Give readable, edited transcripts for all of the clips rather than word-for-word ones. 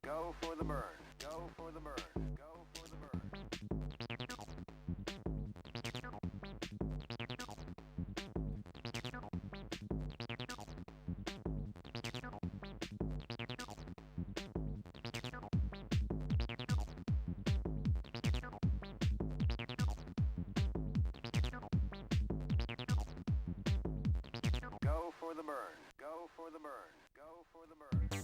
Go for the burn. Go for the burn. Go for the burn. Go for the burn. Go for the burn. Go for the burn.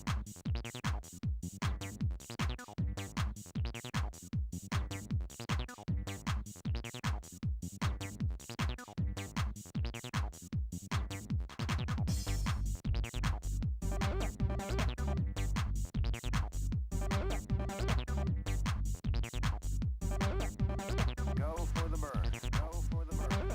Go for the burn. Go for the burn.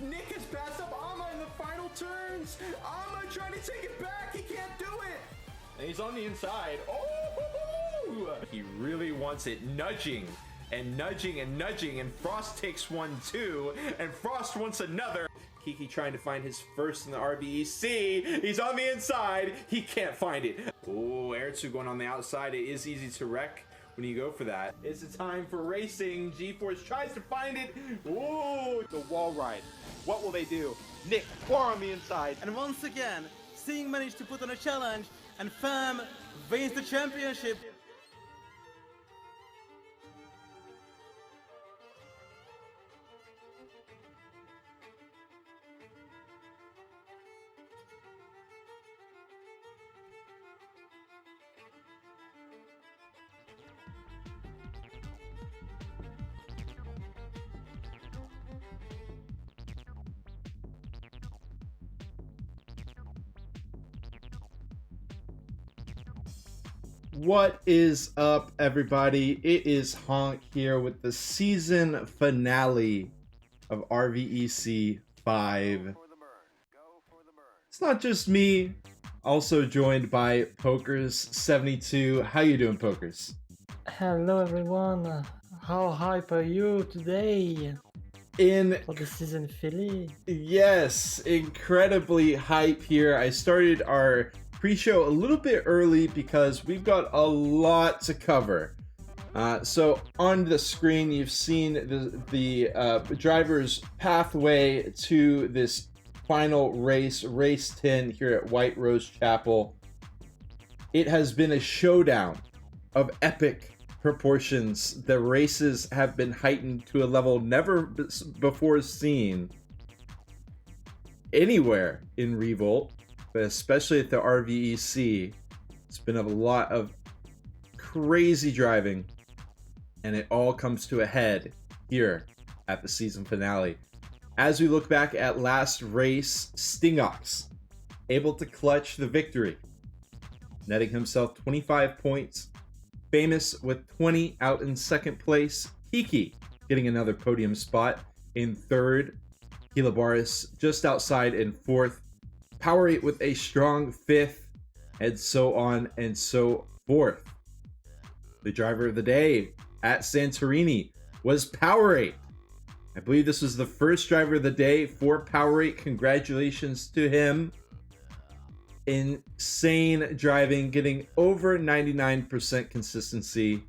Nick has passed up Ama in the final turns. Ama trying to take it back. He can't do it. And he's on the inside. Oh! He really wants it. Nudging and nudging and nudging. And Frost takes one too. And Frost wants another. Kiki trying to find his first in the RVEC. He's on the inside. He can't find it. Oh, Eritsu going on the outside. It is easy to wreck when you go for that. It's a time for racing. G-Force tries to find it. Ooh, The wall ride. What will they do? Nick, far on the inside. And once again, Singh managed to put on a challenge, and Fam wins the championship. What is up, everybody? It is Honk here with the season finale of RVEC 5. It's not just me, also joined by Pokers72. How you doing, Pokers? Hello everyone, how hype are you today In for the season finale? Yes, incredibly hype here. I started our pre-show a little bit early because we've got a lot to cover. So on the screen, you've seen the driver's pathway to this final race, race 10 here at White Rose Chapel. It has been a showdown of epic proportions. The races have been heightened to a level never before seen anywhere in Revolt, but especially at the RVEC. It's been a lot of crazy driving, and it all comes to a head here at the season finale. As we look back at last race, Stingox able to clutch the victory, netting himself 25 points. Famous with 20 out in second place. Kiki getting another podium spot in third. Kilabaris just outside in fourth. Powerade with a strong fifth, and so on and so forth. The driver of the day at Santorini was Powerade. I believe this was the first driver of the day for Powerade. Congratulations to him. Insane driving, getting over 99% consistency,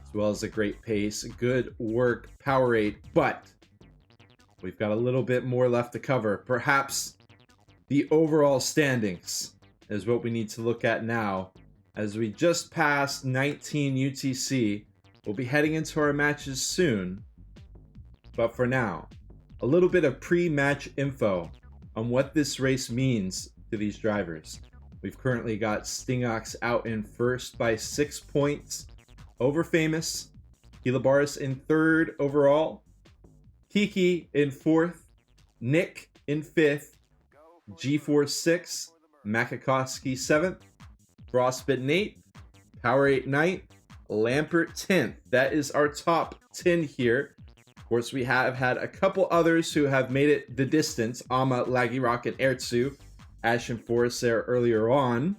as well as a great pace. Good work, Powerade. But we've got a little bit more left to cover. Perhaps the overall standings is what we need to look at now, as we just passed 19 UTC. We'll be heading into our matches soon, but for now, a little bit of pre-match info on what this race means to these drivers. We've currently got Stingox out in first by 6 points over Famous. Kilabaris in third overall. Kiki in fourth. Nick in fifth. G4 sixth. Makakowski seventh. Frostbitten eighth. Powerade ninth. Lampert 10th. That is our top 10 here. Of course, we have had a couple others who have made it the distance. Ama, Laggy Rock, and Ertzu. Ashen Forest there earlier on.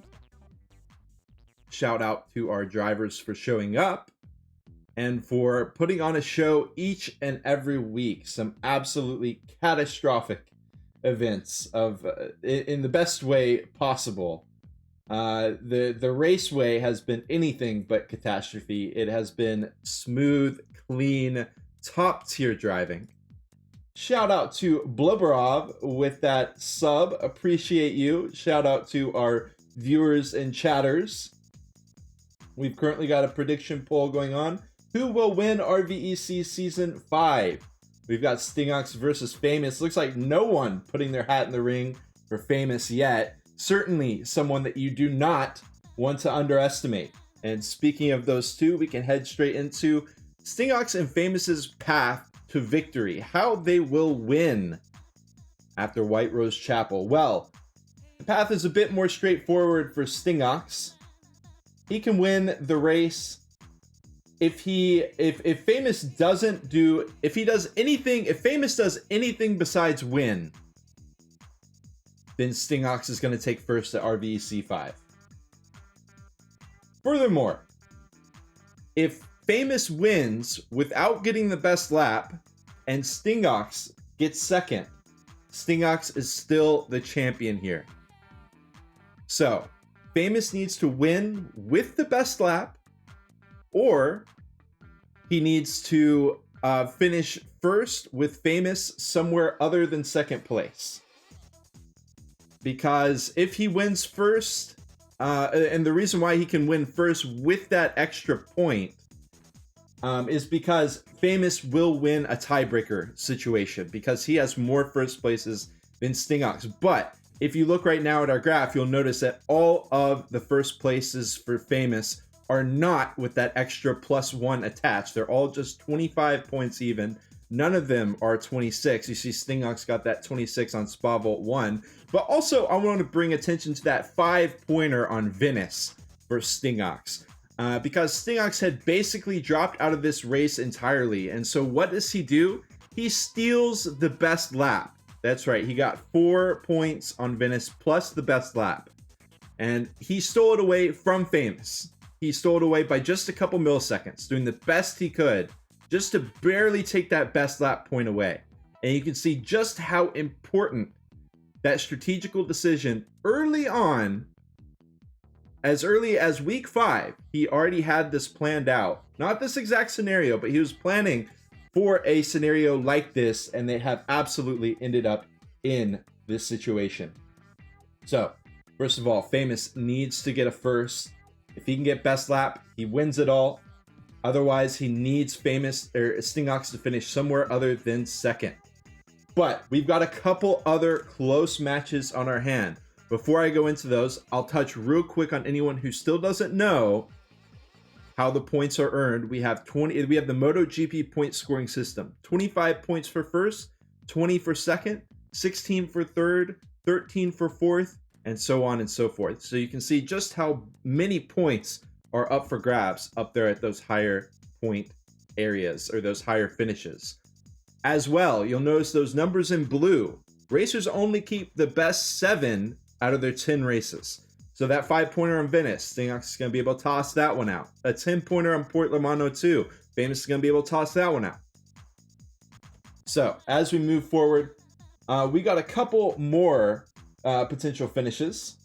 Shout out to our drivers for showing up and for putting on a show each and every week. Some absolutely catastrophic events of in the best way possible. The raceway has been anything but catastrophe. It has been smooth, clean, top tier driving. Shout out to Blubberov with that sub. Appreciate you. Shout out to our viewers and chatters. We've currently got a prediction poll going on. Who will win RVEC Season 5? We've got Stingox versus Famous. Looks like no one putting their hat in the ring for Famous yet. Certainly someone that you do not want to underestimate. And speaking of those two, we can head straight into Stingox and Famous's path to victory, how they will win after White Rose Chapel. Well, the path is a bit more straightforward for Stingox. He can win the race if Famous doesn't do, if Famous does anything besides win, then Stingox is going to take first at RVEC 5. Furthermore, if Famous wins without getting the best lap and Stingox gets second, Stingox is still the champion here. So, Famous needs to win with the best lap, or he needs to finish first with Famous somewhere other than second place. Because if he wins first, and the reason why he can win first with that extra point is because Famous will win a tiebreaker situation because he has more first places than Stingox. But if you look right now at our graph, you'll notice that all of the first places for Famous are not with that extra +1 attached. They're all just 25 points even. None of them are 26. You see Stingox got that 26 on Spa Vault 1. But also, I want to bring attention to that 5-pointer on Venice for Stingox. Because Stingox had basically dropped out of this race entirely. And so what does he do? He steals the best lap. That's right. He got 4 points on Venice plus the best lap. And he stole it away from Famous. he stole it away by just a couple milliseconds, doing the best he could just to barely take that best lap point away. And you can see just how important that strategical decision early on, as early as week 5, he already had this planned out. Not this exact scenario, but he was planning for a scenario like this, and they have absolutely ended up in this situation. So, first of all, Famous needs to get a first. If he can get best lap, he wins it all. Otherwise, he needs Famous or Stingox to finish somewhere other than second. But we've got a couple other close matches on our hand. Before I go into those, I'll touch real quick on anyone who still doesn't know how the points are earned. We have the MotoGP point scoring system. 25 points for first, 20 for second, 16 for third, 13 for fourth, and so on and so forth. So you can see just how many points are up for grabs up there at those higher point areas or those higher finishes. As well, you'll notice those numbers in blue. Racers only keep the best 7 out of their 10 races. So that 5-pointer on Venice, Stingox is going to be able to toss that one out. A 10-pointer on Port Lamano 2, Famous is going to be able to toss that one out. So as we move forward, we got a couple more potential finishes.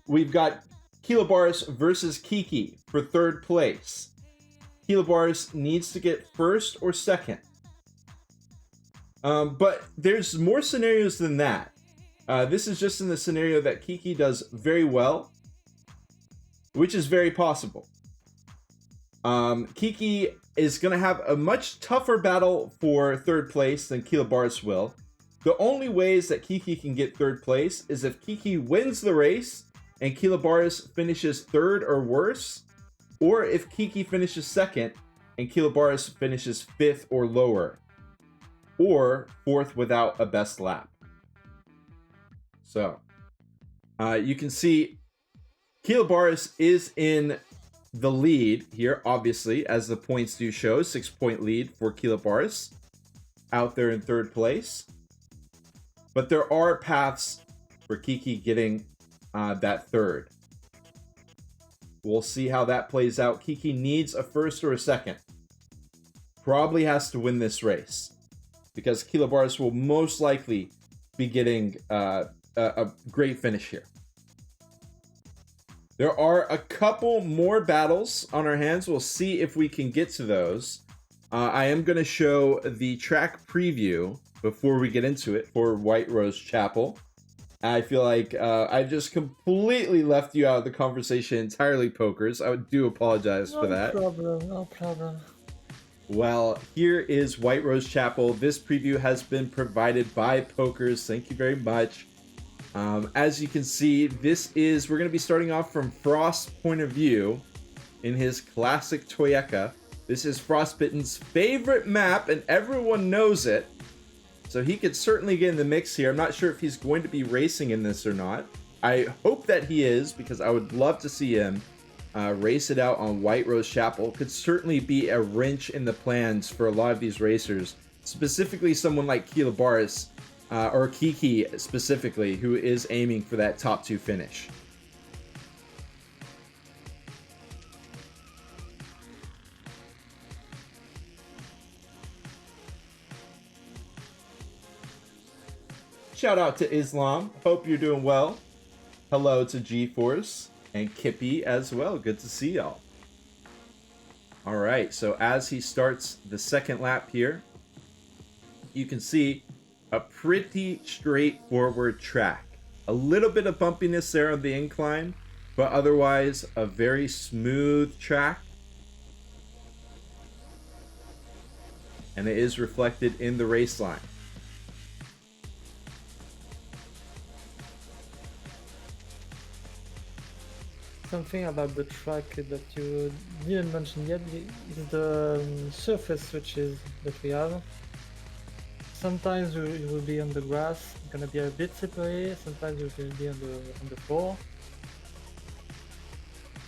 We've got Kilobars versus Kiki for third place. Kilobars needs to get first or second. But there's more scenarios than that. This is just in the scenario that Kiki does very well, which is very possible. Kiki is going to have a much tougher battle for third place than Kilobars will. The only ways that Kiki can get third place is if Kiki wins the race and Kilobars finishes third or worse, or if Kiki finishes second and Kilobars finishes 5th or lower, or 4th without a best lap. So, you can see Kilobars is in the lead here, obviously, as the points do show. 6-point lead for Kilobars out there in third place. But there are paths for Kiki getting that third. We'll see how that plays out. Kiki needs a first or a second. Probably has to win this race, because Kilobars will most likely be getting a great finish here. There are a couple more battles on our hands. We'll see if we can get to those. I am going to show the track preview before we get into it for White Rose Chapel. I feel like I just completely left you out of the conversation entirely, Pokers. I do apologize for that. No problem. Well, here is White Rose Chapel. This preview has been provided by Pokers. Thank you very much. As you can see, we're going to be starting off from Frost's point of view in his classic Toyota. This is Frostbitten's favorite map, and everyone knows it. So he could certainly get in the mix here. I'm not sure if he's going to be racing in this or not. I hope that he is, because I would love to see him race it out on White Rose Chapel. Could certainly be a wrench in the plans for a lot of these racers, specifically someone like Kilobars, or Kiki specifically, who is aiming for that top 2 finish. Shout out to Islam. Hope you're doing well. Hello to GeForce and Kippy as well. Good to see y'all. All right, so as he starts the second lap here, you can see a pretty straightforward track. A little bit of bumpiness there on the incline, but otherwise a very smooth track. And it is reflected in the race line. Something about the track that you didn't mention yet is the surface switches that we have. Sometimes you will be on the grass, it's gonna be a bit slippery. Sometimes you will be on the floor.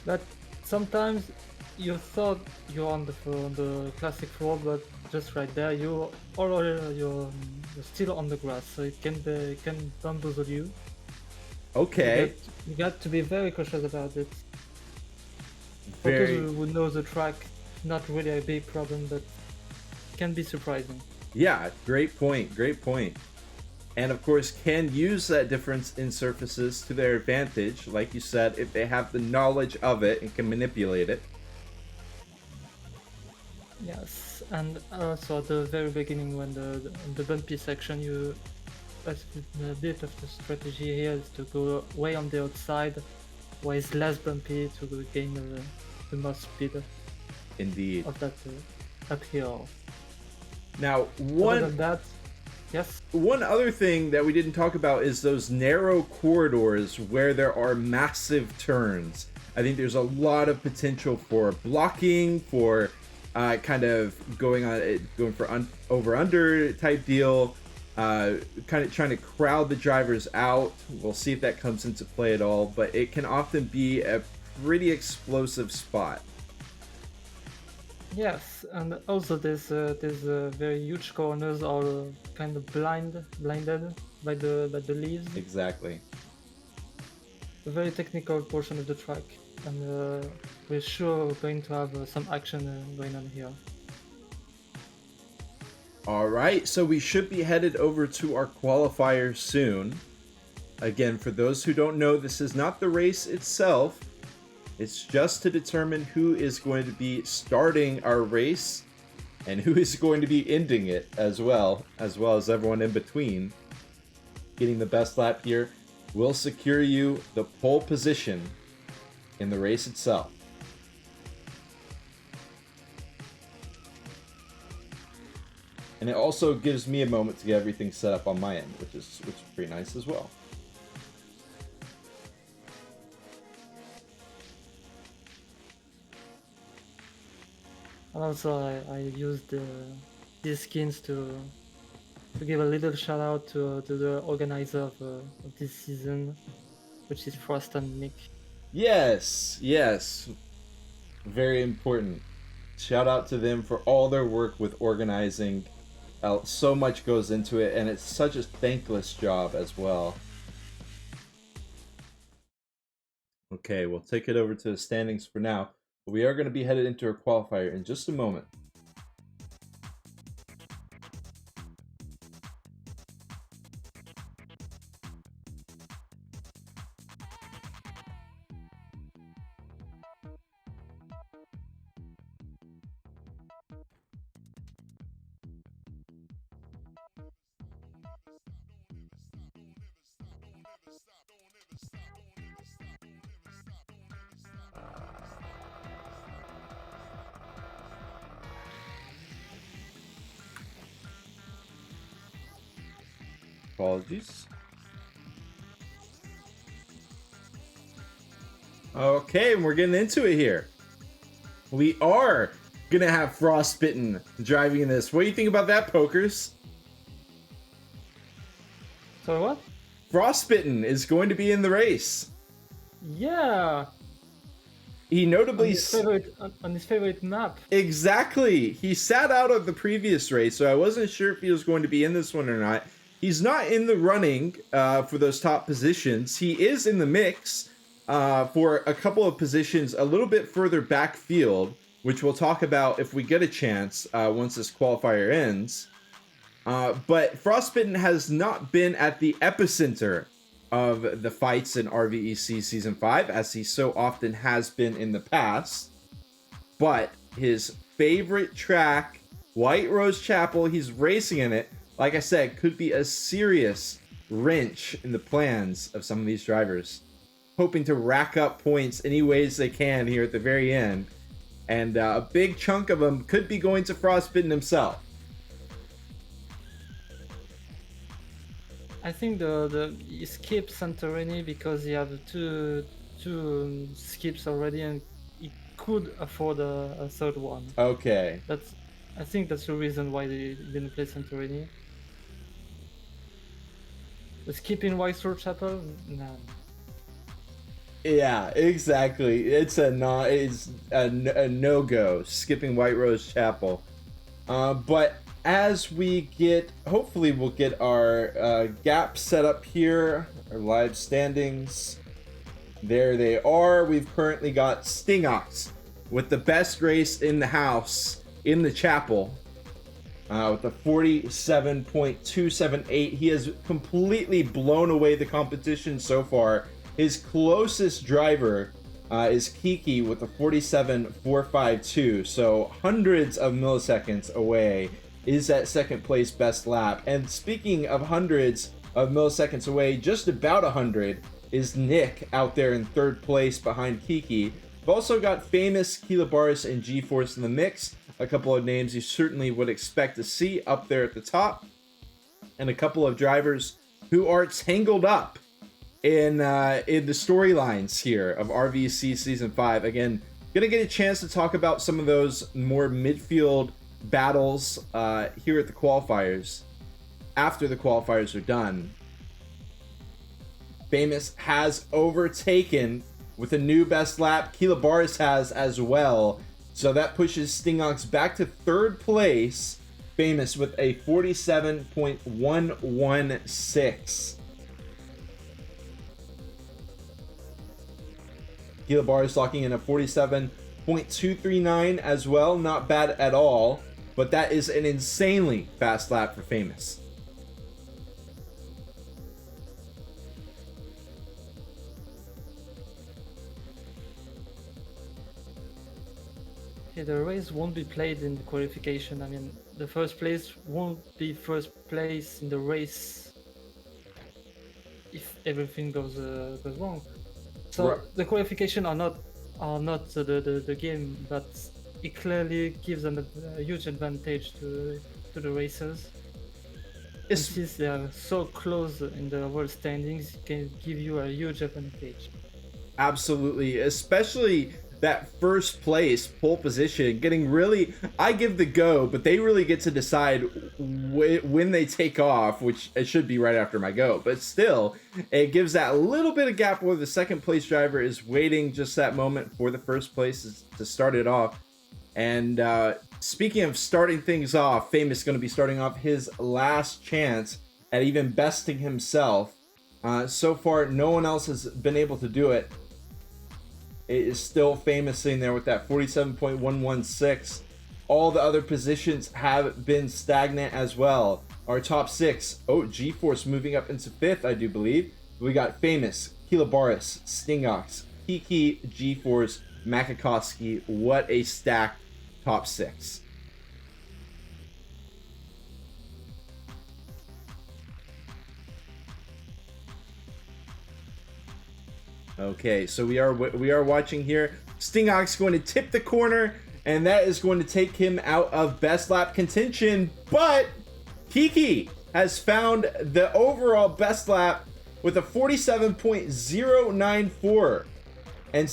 But sometimes you thought you're on the classic floor, but just right there you're still on the grass, so it can bamboozle you. Okay. You got to be very cautious about it. For Very. those who know the track, not really a big problem, but can be surprising. Yeah, great point. Great point. And of course, can use that difference in surfaces to their advantage, like you said, if they have the knowledge of it and can manipulate it. Yes, and also at the very beginning, when the bumpy section, a bit of the strategy here is to go way on the outside, where it's less bumpy to gain the most speed Indeed. of that uphill. Now, Other than that, yes. one other thing that we didn't talk about is those narrow corridors where there are massive turns. I think there's a lot of potential for blocking, for kind of going for over-under type deal, kind of trying to crowd the drivers out. We'll see if that comes into play at all, but it can often be a pretty explosive spot. Yes, and also there's very huge corners all kind of blinded by the leaves. Exactly. A very technical portion of the track, and we're sure going to have some action going on here. All right, so we should be headed over to our qualifier soon. Again, for those who don't know, this is not the race itself. It's just to determine who is going to be starting our race and who is going to be ending it as well as everyone in between. Getting the best lap here will secure you the pole position in the race itself. And it also gives me a moment to get everything set up on my end, which is pretty nice as well. And also I used these skins to give a little shout out to the organizer of this season, which is Frost and Nick. Yes, very important. Shout out to them for all their work with organizing. So much goes into it, and it's such a thankless job as well. Okay, we'll take it over to the standings for now. But we are going to be headed into our qualifier in just a moment. Apologies. Okay, we're getting into it here. We are gonna have Frostbitten driving in this. What do you think about that, Pokers? So what? Frostbitten is going to be in the race. Yeah. He notably On his favorite map. Exactly. He sat out of the previous race, so I wasn't sure if he was going to be in this one or not. He's not in the running for those top positions. He is in the mix for a couple of positions a little bit further backfield, which we'll talk about if we get a chance once this qualifier ends. But Frostbitten has not been at the epicenter of the fights in RVEC Season 5, as he so often has been in the past. But his favorite track, White Rose Chapel, he's racing in it. Like I said, could be a serious wrench in the plans of some of these drivers. Hoping to rack up points any ways they can here at the very end. And a big chunk of them could be going to Frostbitten himself. I think he skipped Santorini because he have two skips already, and he could afford a third one. Okay. I think that's the reason why they didn't play Santorini. The skip in White Rose Chapel? No. Yeah, exactly. It's a no-go, skipping White Rose Chapel. But as we get, hopefully we'll get our gap set up here, our live standings. There they are. We've currently got Stingox with the best race in the house, in the chapel, with a 47.278. He has completely blown away the competition so far. His closest driver is Kiki with a 47.452. So hundreds of milliseconds away is that second place best lap. And speaking of hundreds of milliseconds away, just about 100 is Nick out there in third place behind Kiki. We've also got Famous, Kilobaris, and G-Force in the mix. A couple of names you certainly would expect to see up there at the top. And a couple of drivers who are tangled up in the storylines here of RVEC Season 5. Again, gonna get a chance to talk about some of those more midfield battles here at the qualifiers after the qualifiers are done. Famous has overtaken with a new best lap. Kilobaris has as well. So that pushes Stingox back to third place. Famous with a 47.116. Kilobaris locking in a 47.239 as well. Not bad at all. But that is an insanely fast lap for Famous. Yeah, the race won't be played in the qualification. I mean, the first place won't be first place in the race if everything goes wrong. So Right. the qualification are not the game, but it clearly gives them a huge advantage to the racers. And since they are so close in the world standings, it can give you a huge advantage. Absolutely, especially that first place pole position, getting really, I give the go, but they really get to decide when they take off, which it should be right after my go, but still it gives that little bit of gap where the second place driver is waiting just that moment for the first place to start it off. And speaking of starting things off, Famous is going to be starting off his last chance at even besting himself. So far no one else has been able to do it. It is still Famous sitting there with that 47.116. All the other positions have been stagnant as well. Our top six, G-Force moving up into fifth, I do believe. We got Famous, Kilobaris, Stingox, Kiki, G-Force, Makakowski. What a stacked top six. Okay, so we are watching here. Stingox going to tip the corner, and that is going to take him out of best lap contention. But Kiki has found the overall best lap with a 47.094, and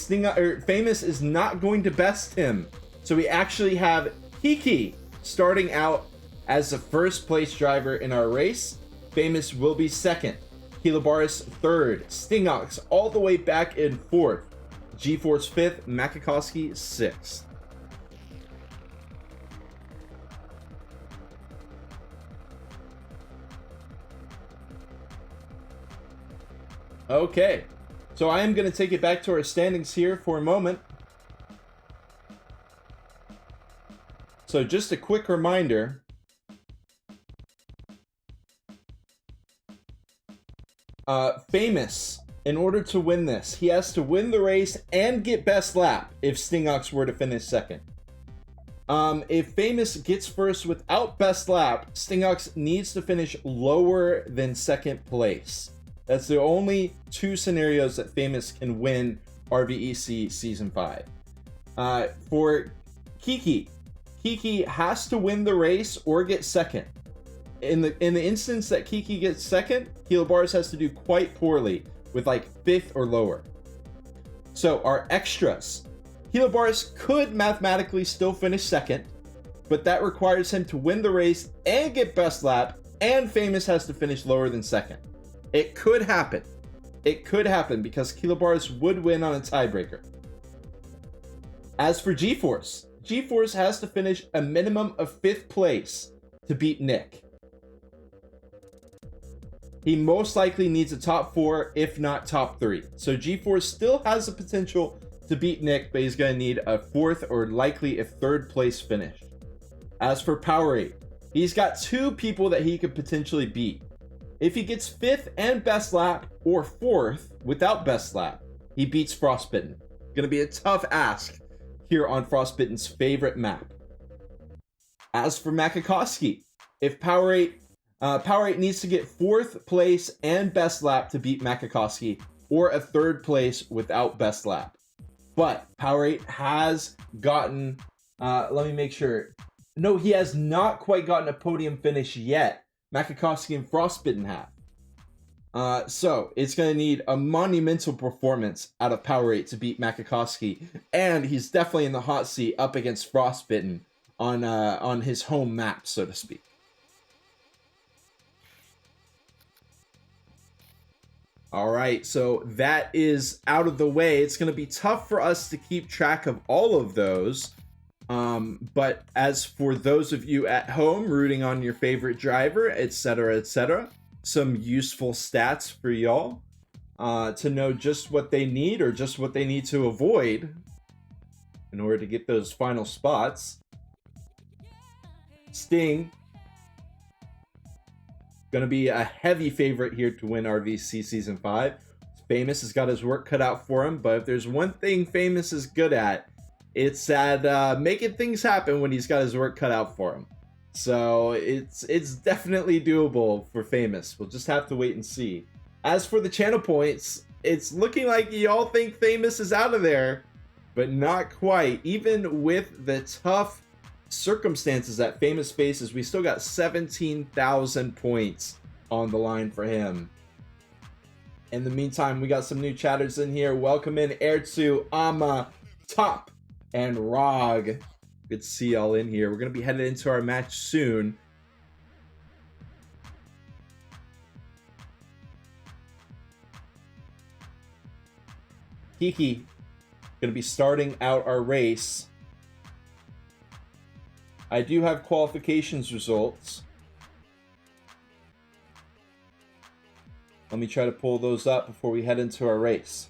Famous is not going to best him. So we actually have Kiki starting out as the first place driver in our race. Famous will be second. Kilobaris third, Stingox all the way back in fourth, G-Force fifth, Makakowski sixth. Okay, so I am going to take it back to our standings here for a moment. So just a quick reminder. Famous, in order to win this, he has to win the race and get best lap if Stingox were to finish second. If Famous gets first without best lap, Stingox needs to finish lower than second place. That's the only two scenarios that Famous can win RVEC Season 5. For Kiki has to win the race or get second. In the instance that Kiki gets second, Kilobaris has to do quite poorly with like fifth or lower. So our extras, Kilobaris could mathematically still finish second, but that requires him to win the race and get best lap, and Famous has to finish lower than second. It could happen. It could happen because Kilobaris would win on a tiebreaker. As for G-Force has to finish a minimum of fifth place to beat Nick. He most likely needs a top 4, if not top 3. So G-Force still has the potential to beat Nick, but he's going to need a 4th or likely a 3rd place finish. As for Powerade, he's got 2 people that he could potentially beat. If he gets 5th and best lap, or 4th without best lap, he beats Frostbitten. Going to be a tough ask here on Frostbitten's favorite map. As for Makakowski, if Powerade needs to get 4th place and best lap to beat Makakowski, or a 3rd place without best lap. But Powerade has gotten, let me make sure. No, he has not quite gotten a podium finish yet. Makakowski and Frostbitten have. So it's going to need a monumental performance out of Powerade to beat Makakowski. And he's definitely in the hot seat up against Frostbitten on his home map, so to speak. All right, so that is out of the way. It's going to be tough for us to keep track of all of those. But as for those of you at home rooting on your favorite driver, etc., some useful stats for y'all to know just what they need or just what they need to avoid in order to get those final spots. Sting, going to be a heavy favorite here to win RVC Season 5. Famous has got his work cut out for him, but if there's one thing Famous is good at, it's at making things happen when he's got his work cut out for him. So it's definitely doable for Famous. We'll just have to wait and see. As for the channel points, it's looking like y'all think Famous is out of there, but not quite. Even with the tough circumstances that Famous faces, we still got 17,000 points on the line for him. In the meantime, we got some new chatters in here. Welcome in Ertzu, Ama, Top, and Rog. Good to see y'all in here. We're going to be headed into our match soon. Kiki, going to be starting out our race. I do have qualifications results. Let me try to pull those up before we head into our race.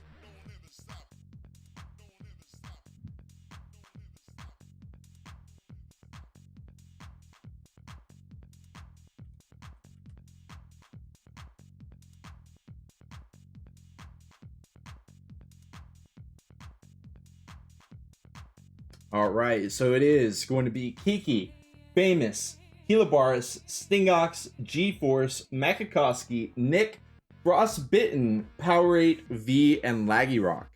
All right, so it is going to be Kiki, Famous, Kilobaris, Stingox, G-Force, Makakowski, Nick, Frostbitten, Powerade, V, and Laggy Rock.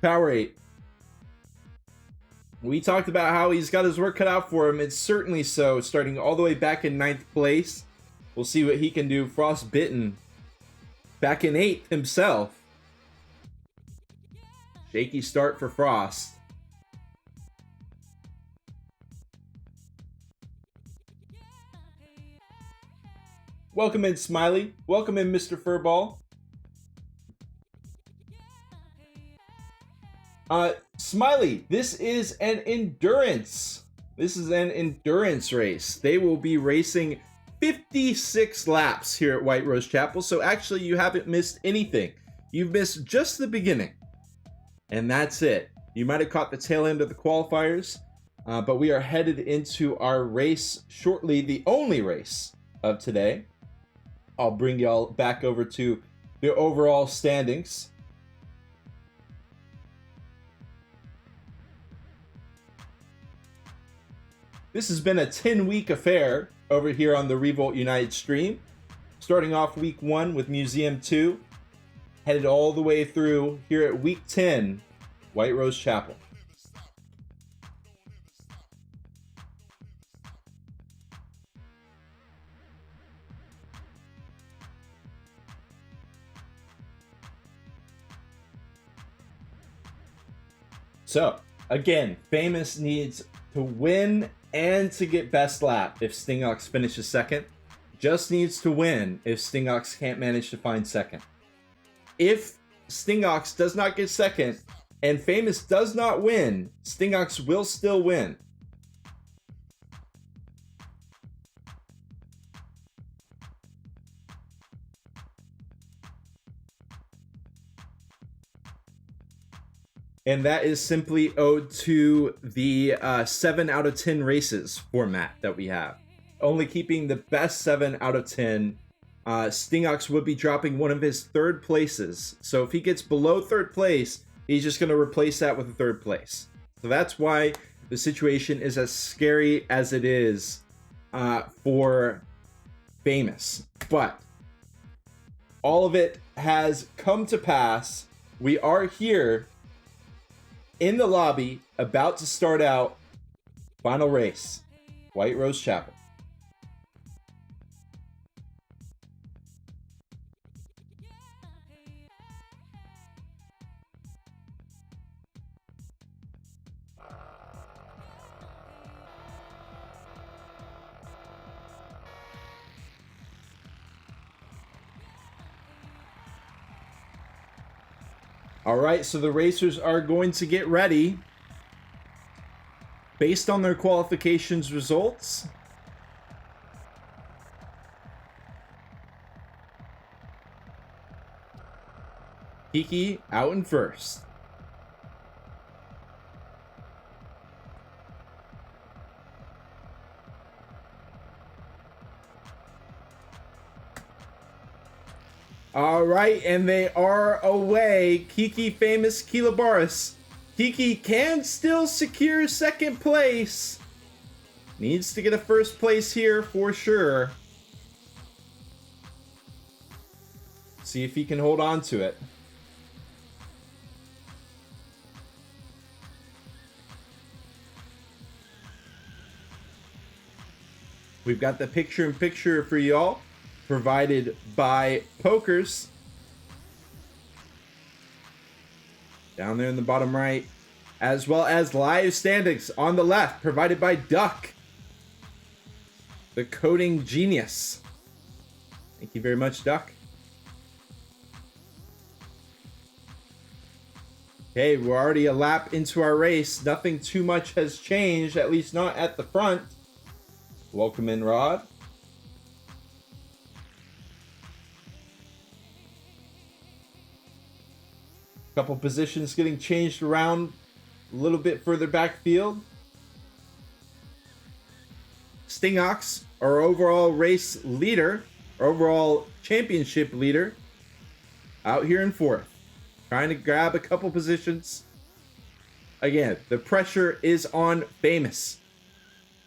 Powerade. We talked about how he's got his work cut out for him. It's certainly so, starting all the way back in 9th place. We'll see what he can do. Frostbitten back in 8th himself. Shaky start for Frost. Welcome in, Smiley. Welcome in, Mr. Furball. Smiley, this is an endurance. This is an endurance race. They will be racing 56 laps here at White Rose Chapel. So actually, you haven't missed anything. You've missed just the beginning. And that's it. You might have caught the tail end of the qualifiers, but we are headed into our race shortly, the only race of today. I'll bring y'all back over to the overall standings. This has been a 10-week affair over here on the Revolt United stream. Starting off week 1 with Museum 2. Headed all the way through here at week 10, White Rose Chapel. So, again, Famous needs to win and to get best lap if Stingox finishes second. Just needs to win if Stingox can't manage to find second. If Stingox does not get second and Famous does not win, Stingox will still win. And that is simply owed to the 7 out of 10 races format that we have. Only keeping the best 7 out of 10. Stingox would be dropping one of his third places. So if he gets below third place, he's just going to replace that with a third place. So that's why the situation is as scary as it is for Famous. But all of it has come to pass. We are here in the lobby, about to start out final race, White Rose Chapel. All right, so the racers are going to get ready based on their qualifications results. Kiki out in first. All right, and they are away. Kiki, Famous, Kilabaris. Kiki can still secure second place. Needs to get a first place here for sure. See if he can hold on to it. We've got the picture-in-picture for y'all, provided by Pokers. Down there in the bottom right. As well as live standings on the left, provided by Duck, the coding genius. Thank you very much, Duck. Okay, we're already a lap into our race. Nothing too much has changed, at least not at the front. Welcome in, Rod. Couple positions getting changed around a little bit further backfield. Stingox, our overall race leader, our overall championship leader, out here in fourth. Trying to grab a couple positions. Again, the pressure is on Famous.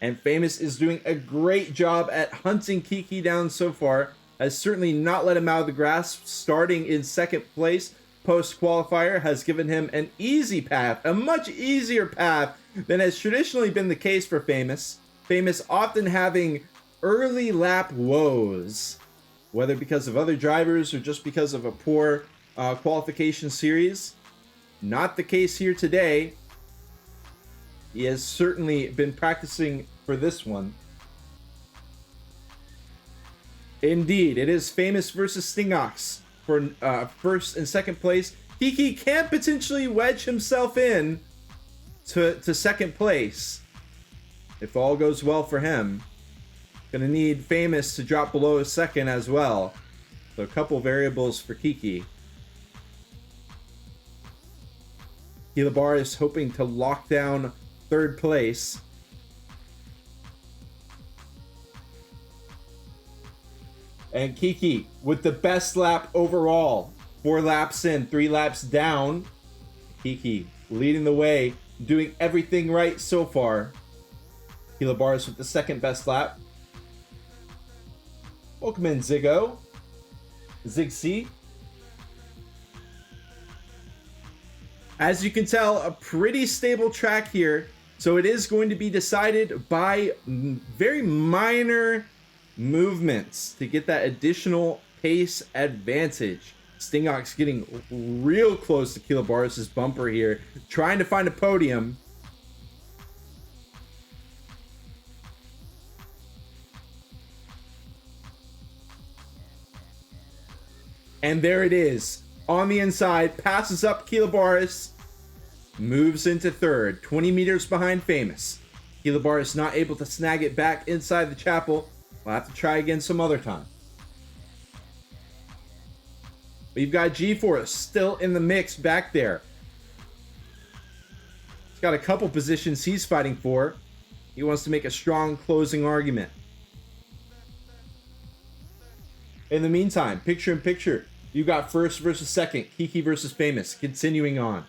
And Famous is doing a great job at hunting Kiki down so far. Has certainly not let him out of the grasp. Starting in second place post-qualifier has given him an easy path. A much easier path than has traditionally been the case for Famous. Famous often having early lap woes. Whether because of other drivers or just because of a poor qualification series. Not the case here today. He has certainly been practicing for this one. Indeed, it is Famous versus Stingox for first and second place. Kiki can potentially wedge himself in to second place if all goes well for him. Gonna need Famous to drop below a second as well. So a couple variables for Kiki. Kilabar is hoping to lock down third place. And Kiki with the best lap overall. 4 laps in, 3 laps down. Kiki leading the way, doing everything right so far. Kilabaris with the second best lap. Welcome in, Ziggo. Zig C. As you can tell, a pretty stable track here. So it is going to be decided by very minor movements to get that additional pace advantage. Stingox getting real close to Kilabaris' bumper here, trying to find a podium. And there it is. On the inside, passes up Kilabaris. moves into third, 20 meters behind Famous. Kilobar is not able to snag it back inside the chapel. We'll have to try again some other time. We've got G-Force still in the mix back there. He's got a couple positions he's fighting for. He wants to make a strong closing argument. In the meantime, picture in picture, you got first versus second, Kiki versus Famous, continuing on.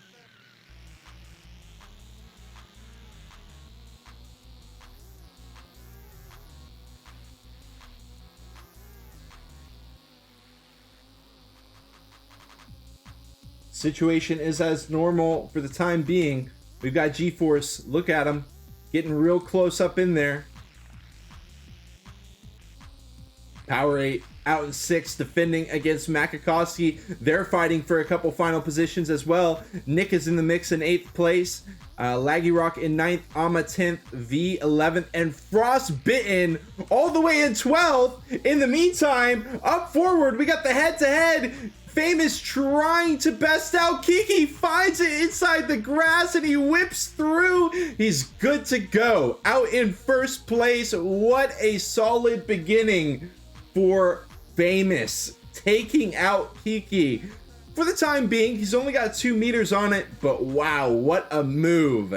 Situation is as normal for the time being. We've got G-Force. Look at him. Getting real close up in there. Power 8 out in 6th, defending against Makakowski. They're fighting for a couple final positions as well. Nick is in the mix in 8th place. Laggy Rock in 9th. Ama 10th. V 11th. And Frostbitten all the way in 12th. In the meantime, up forward, we got the head-to-head. Famous trying to best out Kiki, finds it inside the grass and he whips through. He's good to go. Out in first place. What a solid beginning for Famous. Taking out Kiki. For the time being, he's only got 2 meters on it, but wow, what a move.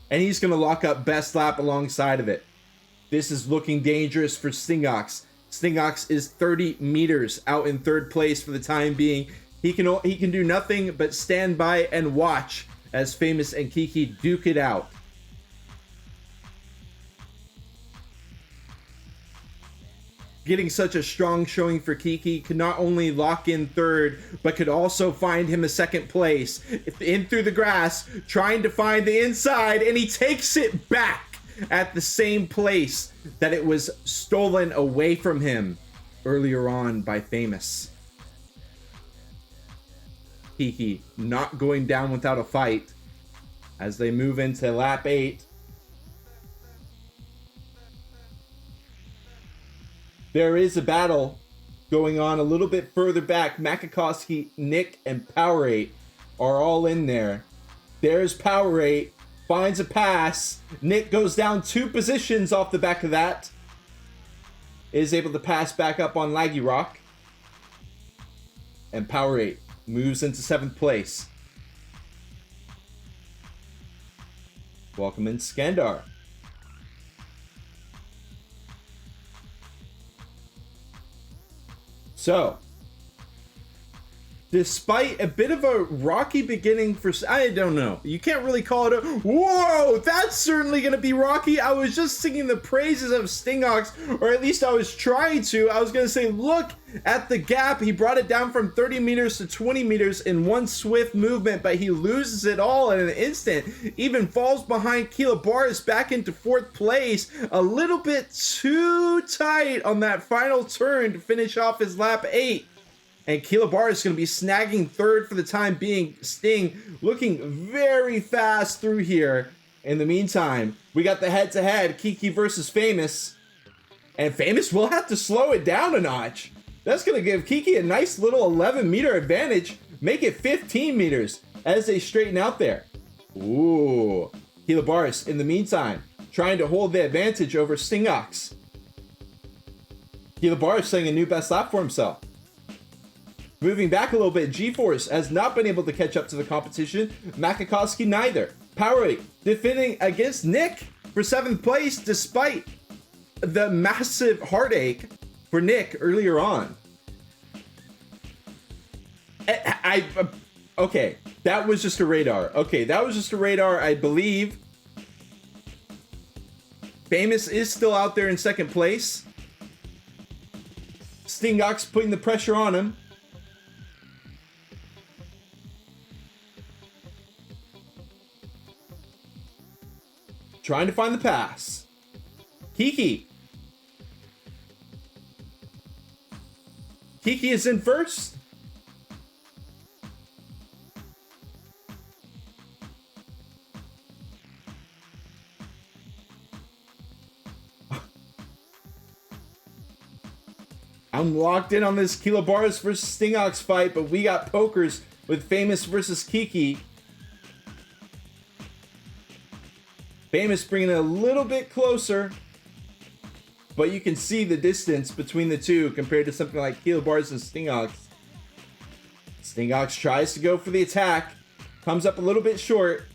And he's going to lock up best lap alongside of it. This is looking dangerous for Stingox. Stingox is 30 meters out in 3rd place for the time being. He can do nothing but stand by and watch as Famous and Kiki duke it out. Getting such a strong showing for Kiki could not only lock in 3rd, but could also find him a 2nd place. In through the grass, trying to find the inside, and he takes it back at the same place that it was stolen away from him earlier on by Famous. Kiki not going down without a fight as they move into lap 8. There is a battle going on a little bit further back. Makakowski, Nick, and Power 8 are all in there. There's Power 8. Finds a pass. Nick goes down 2 positions off the back of that. Is able to pass back up on Laggy Rock. And Power 8 moves into 7th place. Welcome in Skandar. So, despite a bit of a rocky beginning for, I don't know, you can't really call it a, whoa, that's certainly going to be rocky. I was just singing the praises of Stingox, or at least I was trying to. I was going to say, look at the gap. He brought it down from 30 meters to 20 meters in one swift movement, but he loses it all in an instant. Even falls behind Kilobaris back into 4th place. A little bit too tight on that final turn to finish off his lap 8. And Kilobar is going to be snagging 3rd for the time being. Sting looking very fast through here. In the meantime, we got the head-to-head, Kiki versus Famous. And Famous will have to slow it down a notch. That's going to give Kiki a nice little 11-meter advantage. Make it 15 meters as they straighten out there. Ooh. Kilobaris, in the meantime, trying to hold the advantage over Stingox. Kilobaris setting a new best lap for himself. Moving back a little bit, G-Force has not been able to catch up to the competition. Makakowski neither. Power 8 defending against Nick for 7th place despite the massive heartache for Nick earlier on. Okay, that was just a radar. Okay, that was just a radar, I believe. Famous is still out there in 2nd place. Stingox putting the pressure on him. Trying to find the pass. Kiki. Kiki is in first. I'm locked in on this Kilobaris versus Stingox fight, but we got pokers with Famous versus Kiki. Famous bringing it a little bit closer, but you can see the distance between the two compared to something like Kilobarz and Stingox. Stingox tries to go for the attack, comes up a little bit short.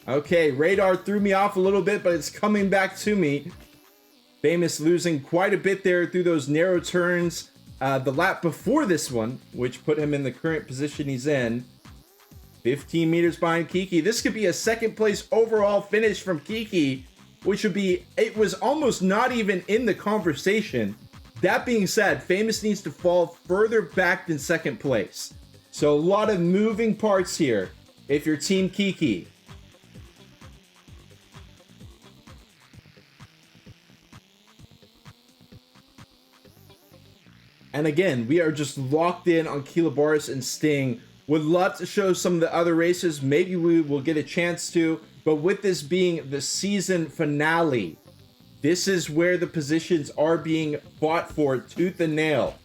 Okay, radar threw me off a little bit, but it's coming back to me. Famous losing quite a bit there through those narrow turns. The lap before this one, which put him in the current position he's in. 15 meters behind Kiki. This could be a second place overall finish from Kiki, which would be, it was almost not even in the conversation. That being said, Famous needs to fall further back than second place. So a lot of moving parts here if you're Team Kiki. And again, we are just locked in on Kilobarz and Sting. Would love to show some of the other races. Maybe we will get a chance to. But with this being the season finale, this is where the positions are being fought for tooth and nail.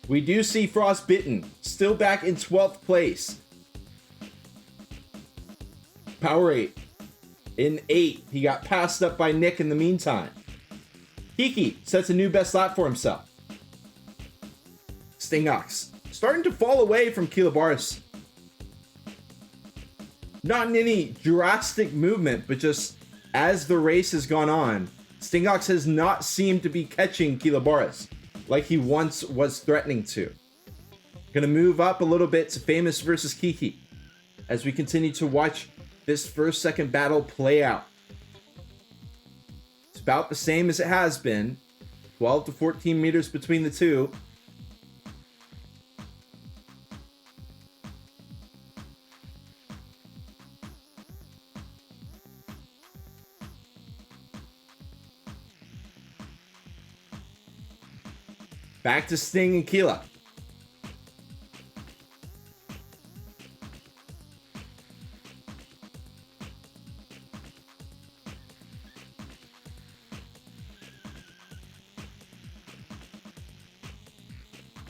We do see Frostbitten still back in 12th place. Powerade in 8th. He got passed up by Nick in the meantime. Kiki sets a new best lap for himself. Stingox starting to fall away from Kilobarz. Not in any drastic movement, but just as the race has gone on, Stingox has not seemed to be catching Kilobarz like he once was threatening to. Gonna move up a little bit to Famous versus Kiki as we continue to watch this first second battle play out. It's about the same as it has been. 12 to 14 meters between the two. Back to Sting and Keela.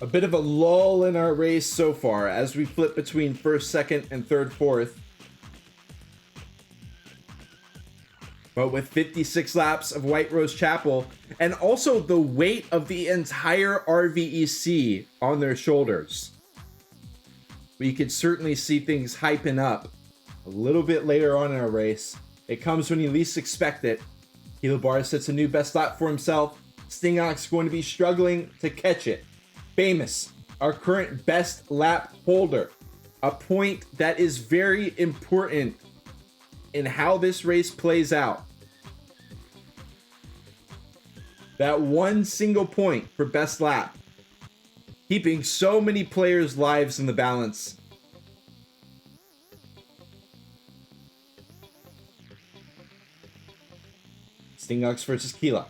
A bit of a lull in our race so far as we flip between first, second, and third, fourth. But with 56 laps of White Rose Chapel, and also the weight of the entire RVEC on their shoulders, we could certainly see things hyping up a little bit later on in our race. It comes when you least expect it. Kilobarz sets a new best lap for himself. Stingox going to be struggling to catch it. Famous, our current best lap holder. A point that is very important in how this race plays out. That one single point for best lap, keeping so many players' lives in the balance. Stingox versus Keela.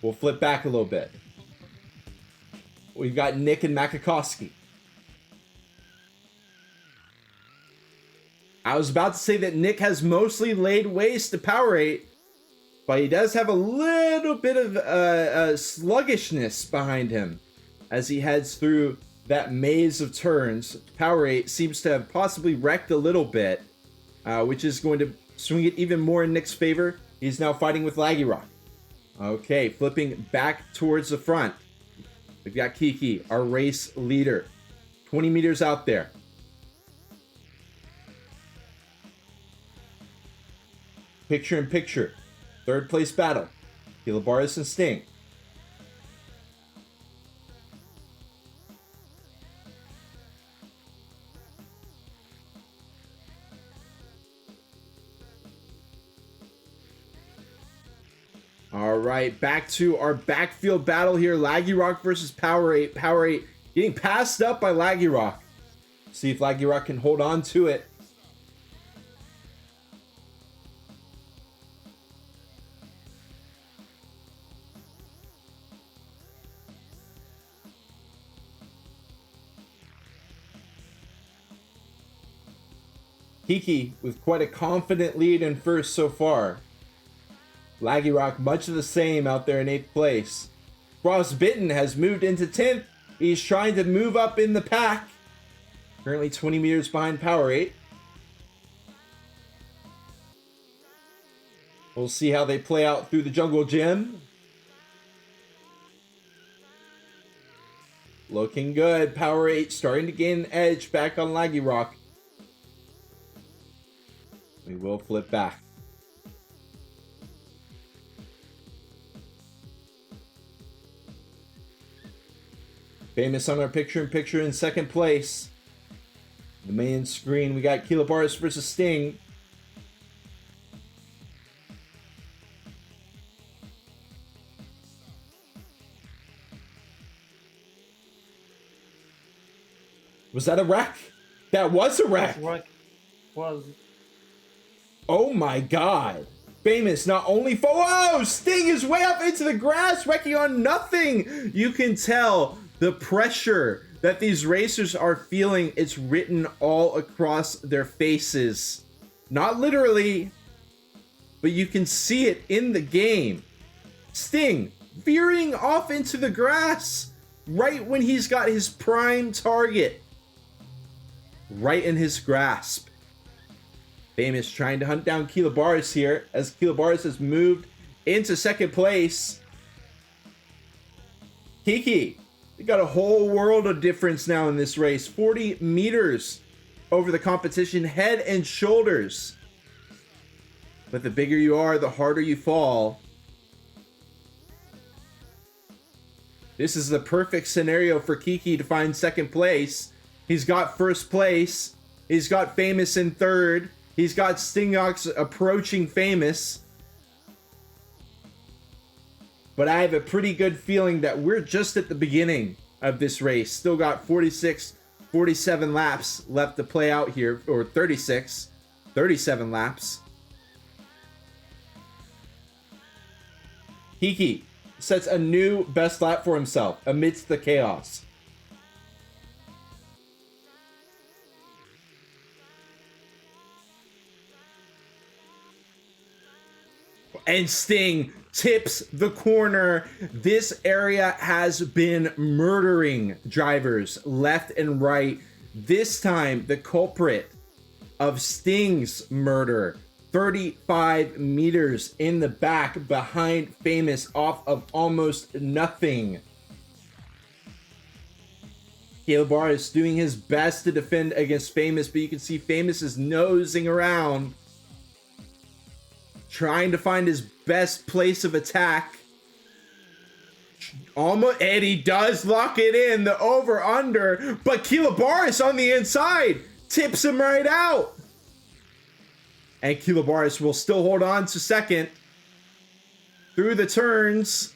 We'll flip back a little bit. We've got Nick and Makakowski. I was about to say that Nick has mostly laid waste to Powerade, but he does have a little bit of sluggishness behind him as he heads through that maze of turns. Powerade seems to have possibly wrecked a little bit, which is going to swing it even more in Nick's favor. He's now fighting with Laggy Rock. Okay, flipping back towards the front. We've got Kiki, our race leader. 20 meters out there. Picture in picture. Third place battle. Kilobarz and Sting. All right, back to our backfield battle here. Laggy Rock versus Powerade. Powerade getting passed up by Laggy Rock. See if Laggy Rock can hold on to it. Kiki with quite a confident lead in first so far. Laggy Rock much of the same out there in 8th place. Frostbitten has moved into 10th. He's trying to move up in the pack. Currently 20 meters behind Powerade. We'll see how they play out through the jungle gym. Looking good. Powerade starting to gain an edge back on Laggy Rock. We will flip back. Famous on our picture-in-picture in second place. The main screen, we got Kilobaris versus Sting. Was that a wreck? That was a wreck. Was. Oh my god. Famous not only oh, Sting is way up into the grass, wrecking on nothing. You can tell the pressure that these racers are feeling. It's written all across their faces. Not literally, but you can see it in the game. Sting veering off into the grass right when he's got his prime target right in his grasp. Famous trying to hunt down Kilobaris here as Kilobaris has moved into second place. Kiki, we got a whole world of difference now in this race. 40 meters over the competition, head and shoulders. But the bigger you are, the harder you fall. This is the perfect scenario for Kiki to find second place. He's got first place. He's got Famous in third. He's got Stingox approaching Famous. But I have a pretty good feeling that we're just at the beginning of this race. Still got 46, 47 laps left to play out here. Or 36, 37 laps. Kiki sets a new best lap for himself amidst the chaos. And Sting tips the corner. This area has been murdering drivers left and right. This time, the culprit of Sting's murder, 35 meters in the back behind Famous off of almost nothing. Kilobaris doing his best to defend against Famous, but you can see Famous is nosing around, trying to find his best place of attack. Almost, and he does lock it in, the over-under, but Kilobaris on the inside tips him right out. And Kilobaris will still hold on to second through the turns.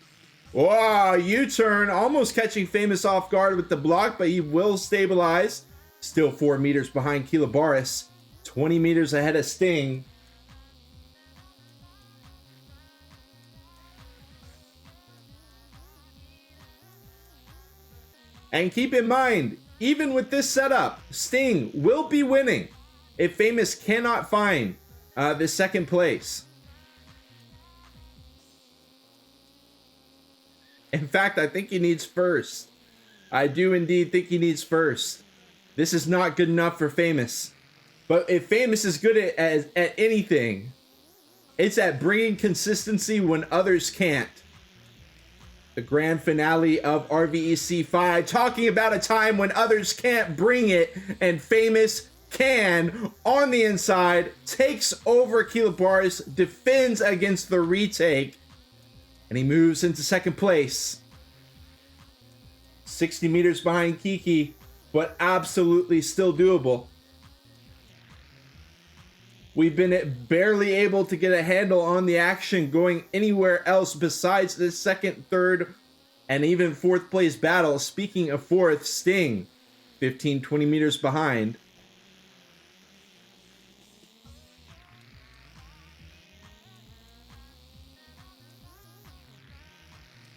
Wow, U-turn, almost catching Famous off guard with the block, but he will stabilize. Still 4 meters behind Kilobaris, 20 meters ahead of Sting. And keep in mind, even with this setup, Sting will be winning if Famous cannot find the second place. In fact, I think he needs first. I do indeed think he needs first. This is not good enough for Famous. But if Famous is good at anything, it's at bringing consistency when others can't. The grand finale of RVEC 5, talking about a time when others can't bring it and Famous can on the inside, takes over Kilobaris, defends against the retake, and he moves into second place. 60 meters behind Kiki, but absolutely still doable. We've been barely able to get a handle on the action going anywhere else besides this second, third, and even fourth place battle. Speaking of fourth, Sting, 15, 20 meters behind.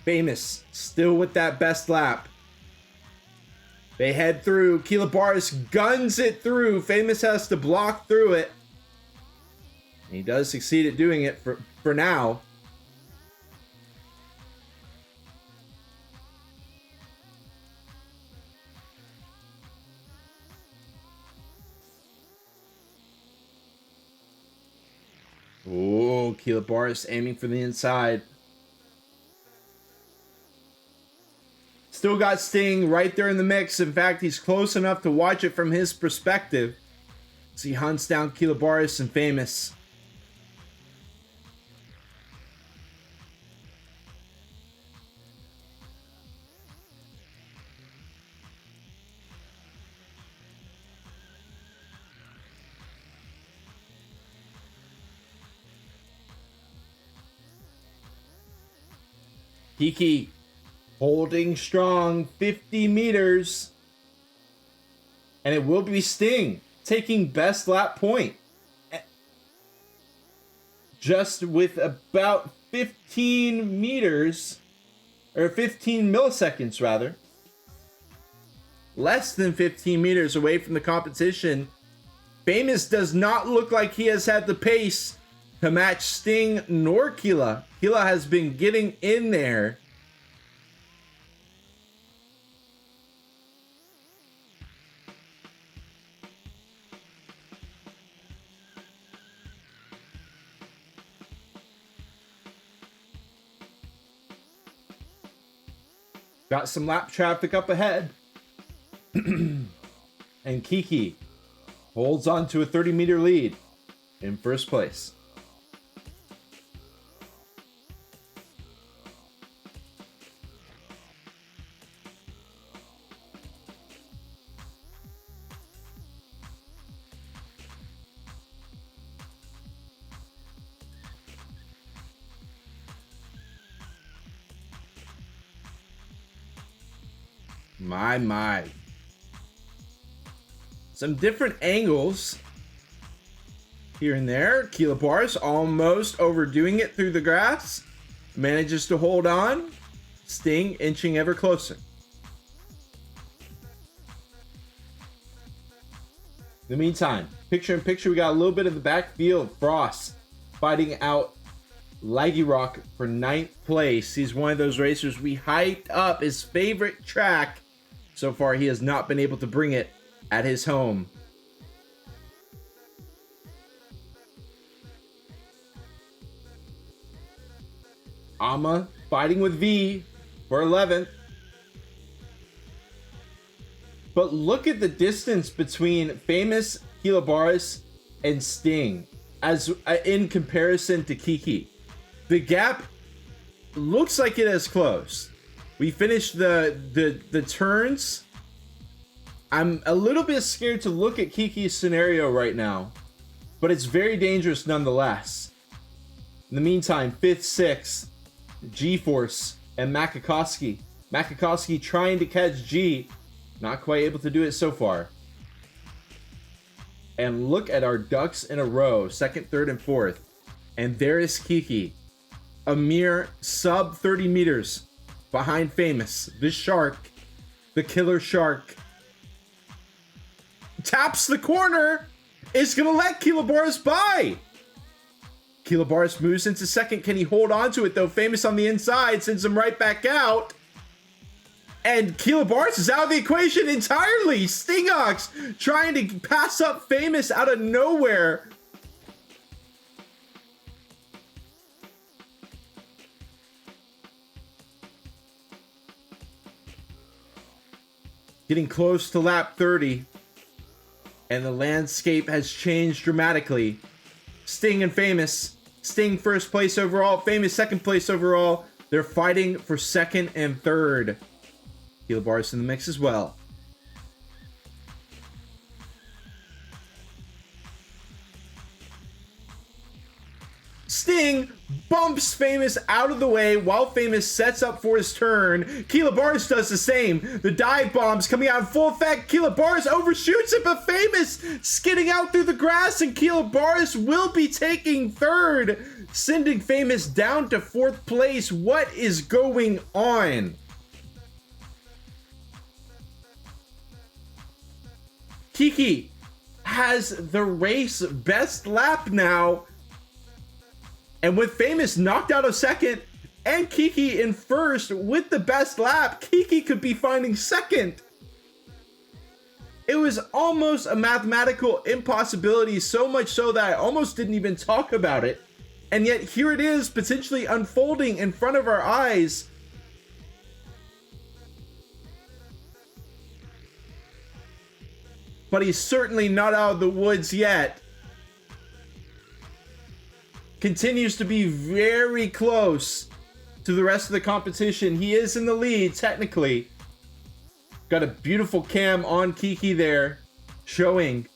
Famous, still with that best lap. They head through. Kilobaris guns it through. Famous has to block through it. He does succeed at doing it for now. Kilabaris aiming for the inside. Still got Sting right there in the mix. In fact, he's close enough to watch it from his perspective as he hunts down Kilabaris and Famous. Kiki holding strong, 50 meters. And it will be Sting taking best lap point. Just with about 15 meters, or 15 milliseconds rather. Less than 15 meters away from the competition. Famous does not look like he has had the pace to match Sting nor Kila. Kila has been getting in there. Got some lap traffic up ahead. And Kiki holds on to a 30-meter lead in first place. My. Some different angles here and there. Kilabaris almost overdoing it through the grass. Manages to hold on. Sting inching ever closer. In the meantime, picture in picture, we got a little bit of the backfield. Frost fighting out Laggy Rock for 9th place. He's one of those racers we hyped up, his favorite track. So far, he has not been able to bring it at his home. Ama fighting with V for 11th. But look at the distance between Famous, Kilabaris, and Sting as in comparison to Kiki. The gap looks like it has closed. We finished the turns. I'm a little bit scared to look at Kiki's scenario right now, but it's very dangerous nonetheless. In the meantime, 5th, 6th, G-Force and Makakowski. Makakowski trying to catch G, not quite able to do it so far. And look at our ducks in a row, 2nd, 3rd, and 4th. And there is Kiki, a mere sub 30 meters behind Famous, the shark, the killer shark. Taps the corner, is gonna let Kilabaris by. Kilabaris moves into 2nd. Can he hold on to it though? Famous on the inside sends him right back out. And Kilabaris is out of the equation entirely. Stingox trying to pass up Famous out of nowhere. Getting close to lap 30. And the landscape has changed dramatically. Sting and Famous. Sting 1st place overall. Famous 2nd place overall. They're fighting for 2nd and 3rd. Kilabaris in the mix as well. Sting bumps Famous out of the way while Famous sets up for his turn. Kilabaris does the same. The dive bombs coming out in full effect. Kilabaris overshoots it, but Famous skidding out through the grass, and Kilabaris will be taking 3rd, sending Famous down to 4th place. What is going on? Kiki has the race best lap now. And with Famous knocked out of 2nd and Kiki in 1st with the best lap, Kiki could be finding 2nd. It was almost a mathematical impossibility, so much so that I almost didn't even talk about it And yet here it is, potentially unfolding in front of our eyes. But he's certainly not out of the woods yet. Continues to be very close to the rest of the competition. He is in the lead, technically. Got a beautiful cam on Kiki there, showing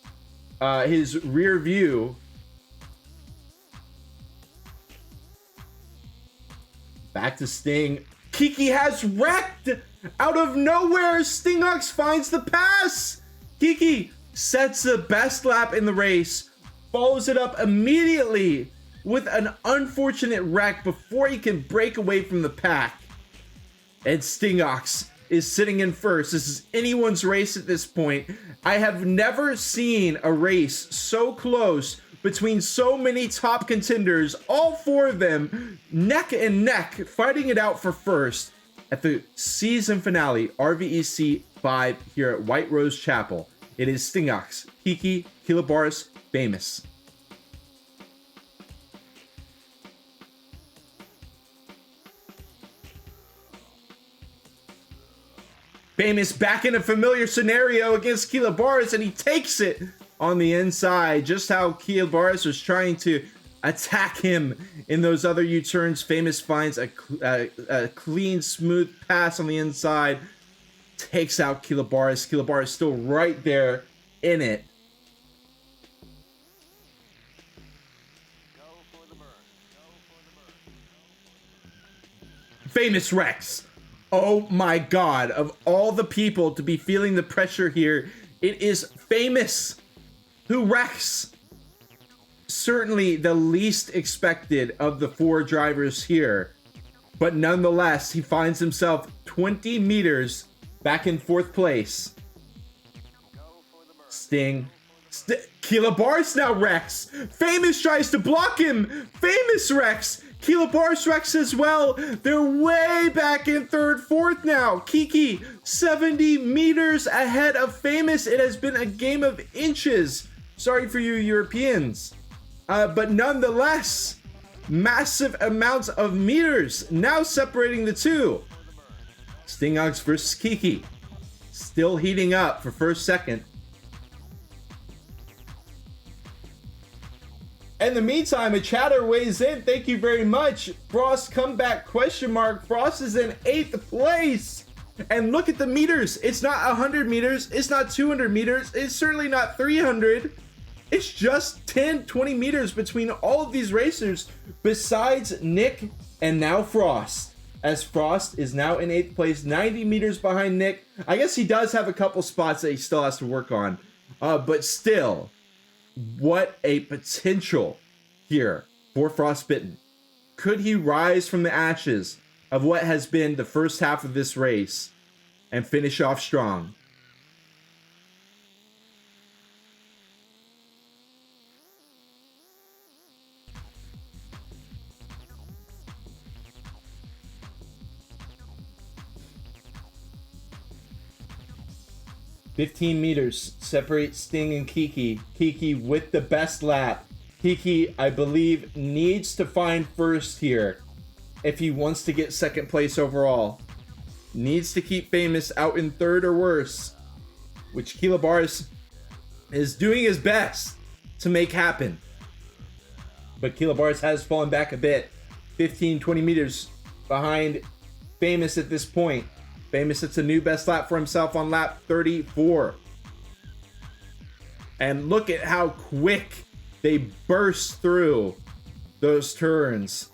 his rear view. Back to Sting. Kiki has wrecked out of nowhere. Stingox finds the pass. Kiki sets the best lap in the race, follows it up immediately with an unfortunate wreck before he can break away from the pack. And Stingox is sitting in first. This is anyone's race at this point. I have never seen a race so close between so many top contenders, all four of them neck and neck, fighting it out for first at the season finale, RVEC 5 here at White Rose Chapel. It is Stingox, Kiki, Kilobaris, Famous. Famous back in a familiar scenario against Kilobaris, and he takes it on the inside. Just how Kilobaris was trying to attack him in those other U-turns. Famous finds a clean, smooth pass on the inside. Takes out Kilobaris. Kilobaris still right there in it. Famous Rex. Oh my god, of all the people to be feeling the pressure here, it is Famous who wrecks. Certainly the least expected of the four drivers here, but nonetheless, he finds himself 20 meters back in fourth place. Sting. Kilobaris now wrecks. Famous tries to block him. Famous wrecks. Kilobaris wrecks as well. They're way back in third, fourth now. Kiki, 70 meters ahead of Famous. It has been a game of inches. Sorry for you Europeans. But nonetheless, massive amounts of meters now separating the two. Stingox versus Kiki. Still heating up for first, second. In the meantime, a chatter weighs in. Thank you very much. Frost comeback question mark. Frost is in 8th place. And look at the meters. It's not 100 meters. It's not 200 meters. It's certainly not 300. It's just 10, 20 meters between all of these racers besides Nick and now Frost. As Frost is now in 8th place, 90 meters behind Nick. I guess he does have a couple spots that he still has to work on. But still, what a potential here for Frostbitten. Could he rise from the ashes of what has been the first half of this race and finish off strong? "15 meters separate Sting and Kiki. Kiki with the best lap. Kiki, I believe, needs to find first here if he wants to get second place overall. Needs to keep Famous out in third or worse, which Kilobaris is doing his best to make happen. But Kilobaris has fallen back a bit. 15, 20 meters behind Famous at this point. Famous sets a new best lap for himself on lap 34. And look at how quick they burst through those turns.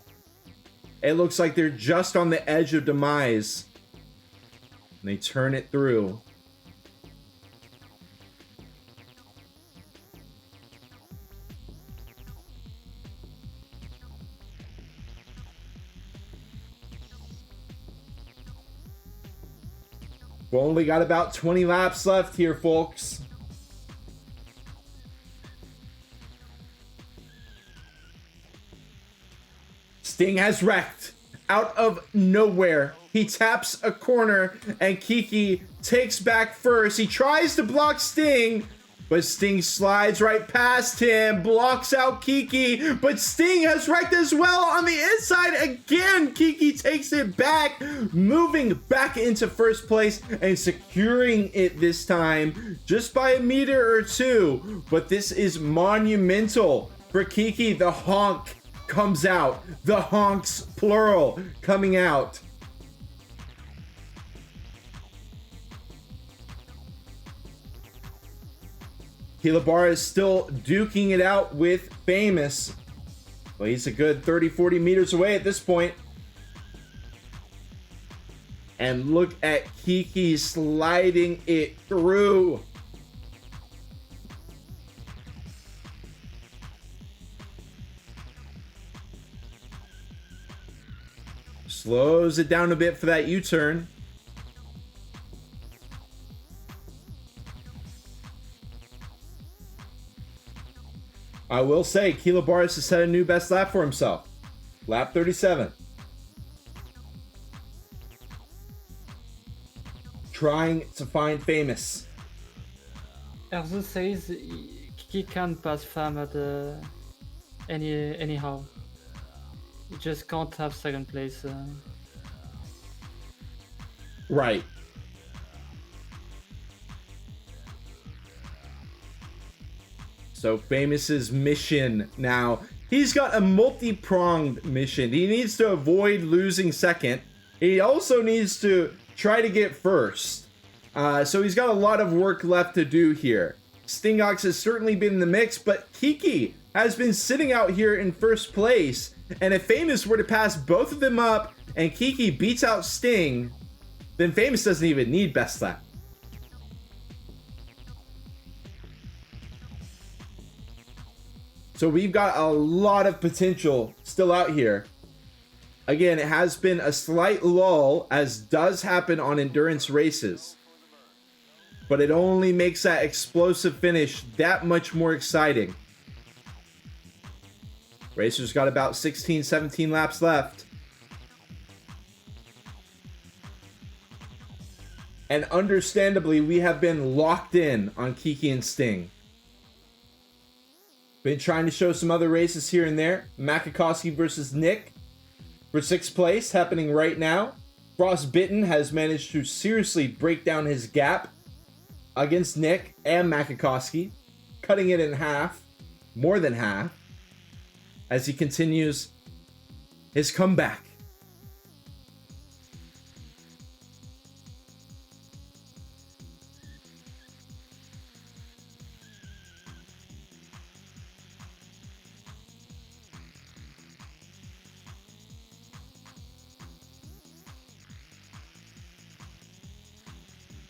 It looks like they're just on the edge of demise. And they turn it through. We've only got about 20 laps left here, folks. Sting has wrecked out of nowhere. He taps a corner and Kiki takes back first. He tries to block Sting. But Sting slides right past him, blocks out Kiki, but Sting has wrecked as well on the inside again. Kiki takes it back, moving back into first place and securing it this time just by a meter or two. But this is monumental for Kiki. The honk comes out, the honks plural coming out. Kilabara is still duking it out with Famous. Well, he's a good 30-40 meters away at this point. And look at Kiki sliding it through. Slows it down a bit for that U-turn. I will say, Kilabaris has set a new best lap for himself. Lap 37. Trying to find Famous. Erzo says he can pass Fam at anyhow. He just can't have second place. Right. So Famous's mission now. He's got a multi-pronged mission. He needs to avoid losing second. He also needs to try to get first. So he's got a lot of work left to do here. Stingox has certainly been in the mix, but Kiki has been sitting out here in first place. And if Famous were to pass both of them up and Kiki beats out Sting, then Famous doesn't even need best lap. So we've got a lot of potential still out here. Again, it has been a slight lull, as does happen on endurance races. But it only makes that explosive finish that much more exciting. Racers got about 16, 17 laps left. And understandably, we have been locked in on Kiki and Sting. Been trying to show some other races here and there. Makakowski versus Nick for 6th place happening right now. Frostbitten has managed to seriously break down his gap against Nick and Makakowski, cutting it in half, more than half, as he continues his comeback.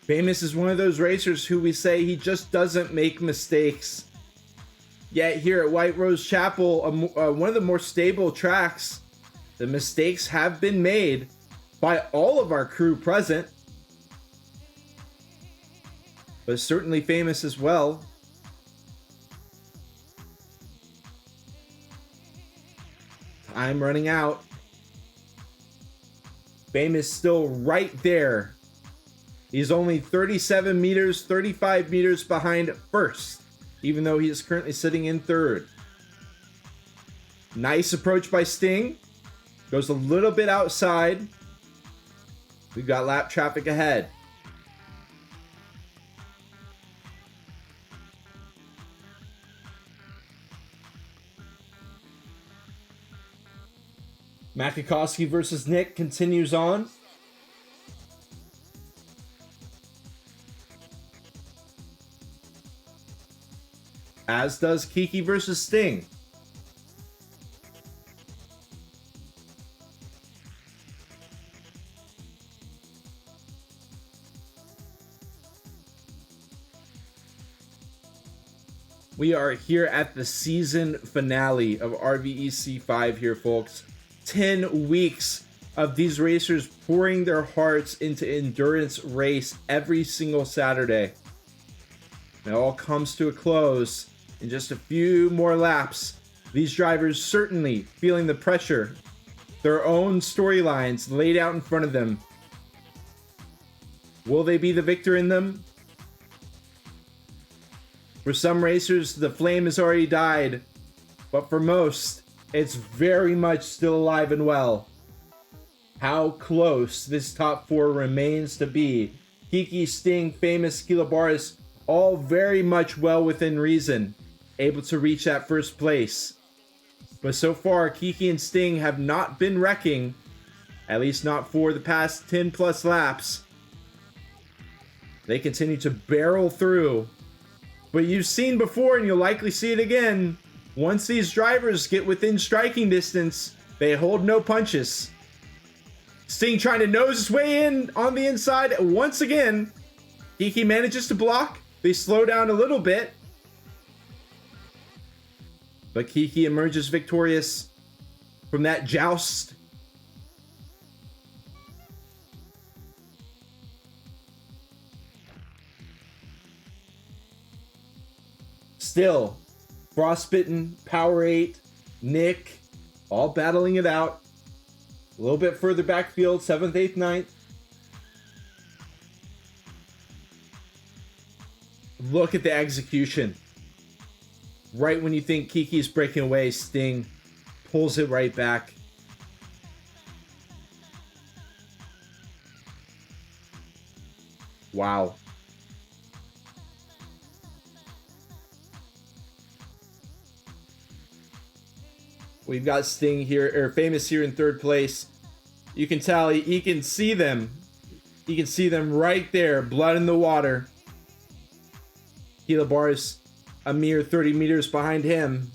Famous is one of those racers who we say he just doesn't make mistakes. Yet here at White Rose Chapel, one of the more stable tracks, the mistakes have been made by all of our crew present. But certainly Famous as well. Time running out. Famous still right there. He's only 37 meters, 35 meters behind first, even though he is currently sitting in third. Nice approach by Sting. Goes a little bit outside. We've got lap traffic ahead. Makakowski versus Nick continues on. As does Kiki versus Sting. We are here at the season finale of RVEC 5 here, folks. 10 weeks of these racers pouring their hearts into endurance race every single Saturday. It all comes to a close in just a few more laps. These drivers certainly feeling the pressure, their own storylines laid out in front of them. Will they be the victor in them? For some racers, the flame has already died, but for most, it's very much still alive and well. How close this top 4 remains to be. Kiki, Sting, Famous, Kilobaris, all very much well within reason, able to reach that first place. But so far, Kiki and Sting have not been wrecking, at least not for the past 10 plus laps. They continue to barrel through. But you've seen before, and you'll likely see it again, once these drivers get within striking distance, they hold no punches. Sting trying to nose his way in on the inside once again. Kiki manages to block. They slow down a little bit. But Kiki emerges victorious from that joust. Still, Frostbitten, Powerade, Nick, all battling it out. A little bit further backfield, 7th, 8th, 9th. Look at the execution. Right when you think Kiki's breaking away, Sting pulls it right back. Wow. We've got Sting here, or Famous here in 3rd place. You can tell he can see them. He can see them right there, blood in the water. Kilobaris a mere 30 meters behind him.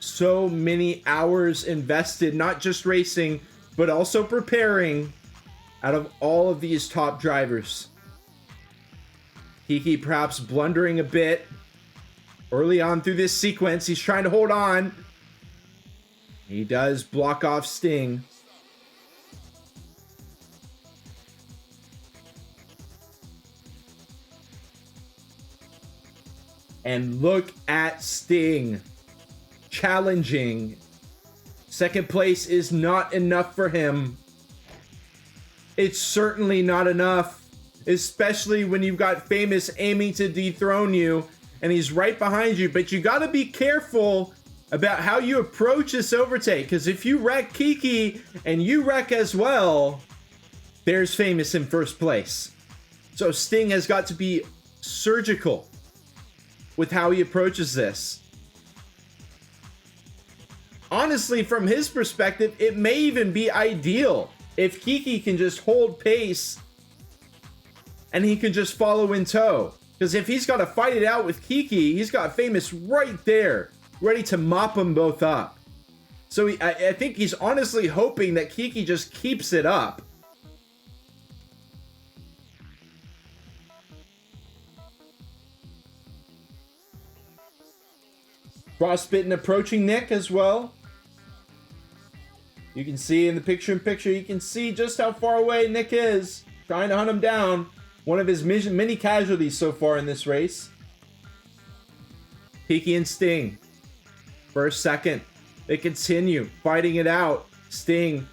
So many hours invested, not just racing, but also preparing. Out of all of these top drivers, Kiki perhaps blundering a bit early on through this sequence. He's trying to hold on. He does block off Sting. And look at Sting challenging. 2nd place is not enough for him. It's certainly not enough, especially when you've got Famous aiming to dethrone you and he's right behind you. But you got to be careful about how you approach this overtake, because if you wreck Kiki and you wreck as well, there's Famous in 1st place. So Sting has got to be surgical with how he approaches this. Honestly, from his perspective, it may even be ideal if Kiki can just hold pace and he can just follow in tow. Because if he's got to fight it out with Kiki, he's got Famous right there, ready to mop them both up. So I think he's honestly hoping that Kiki just keeps it up. Frostbitten approaching Nick as well. You can see in the picture-in-picture, you can see just how far away Nick is. Trying to hunt him down. One of his many casualties so far in this race. Kiki and Sting. 1st, 2nd. They continue fighting it out. Sting,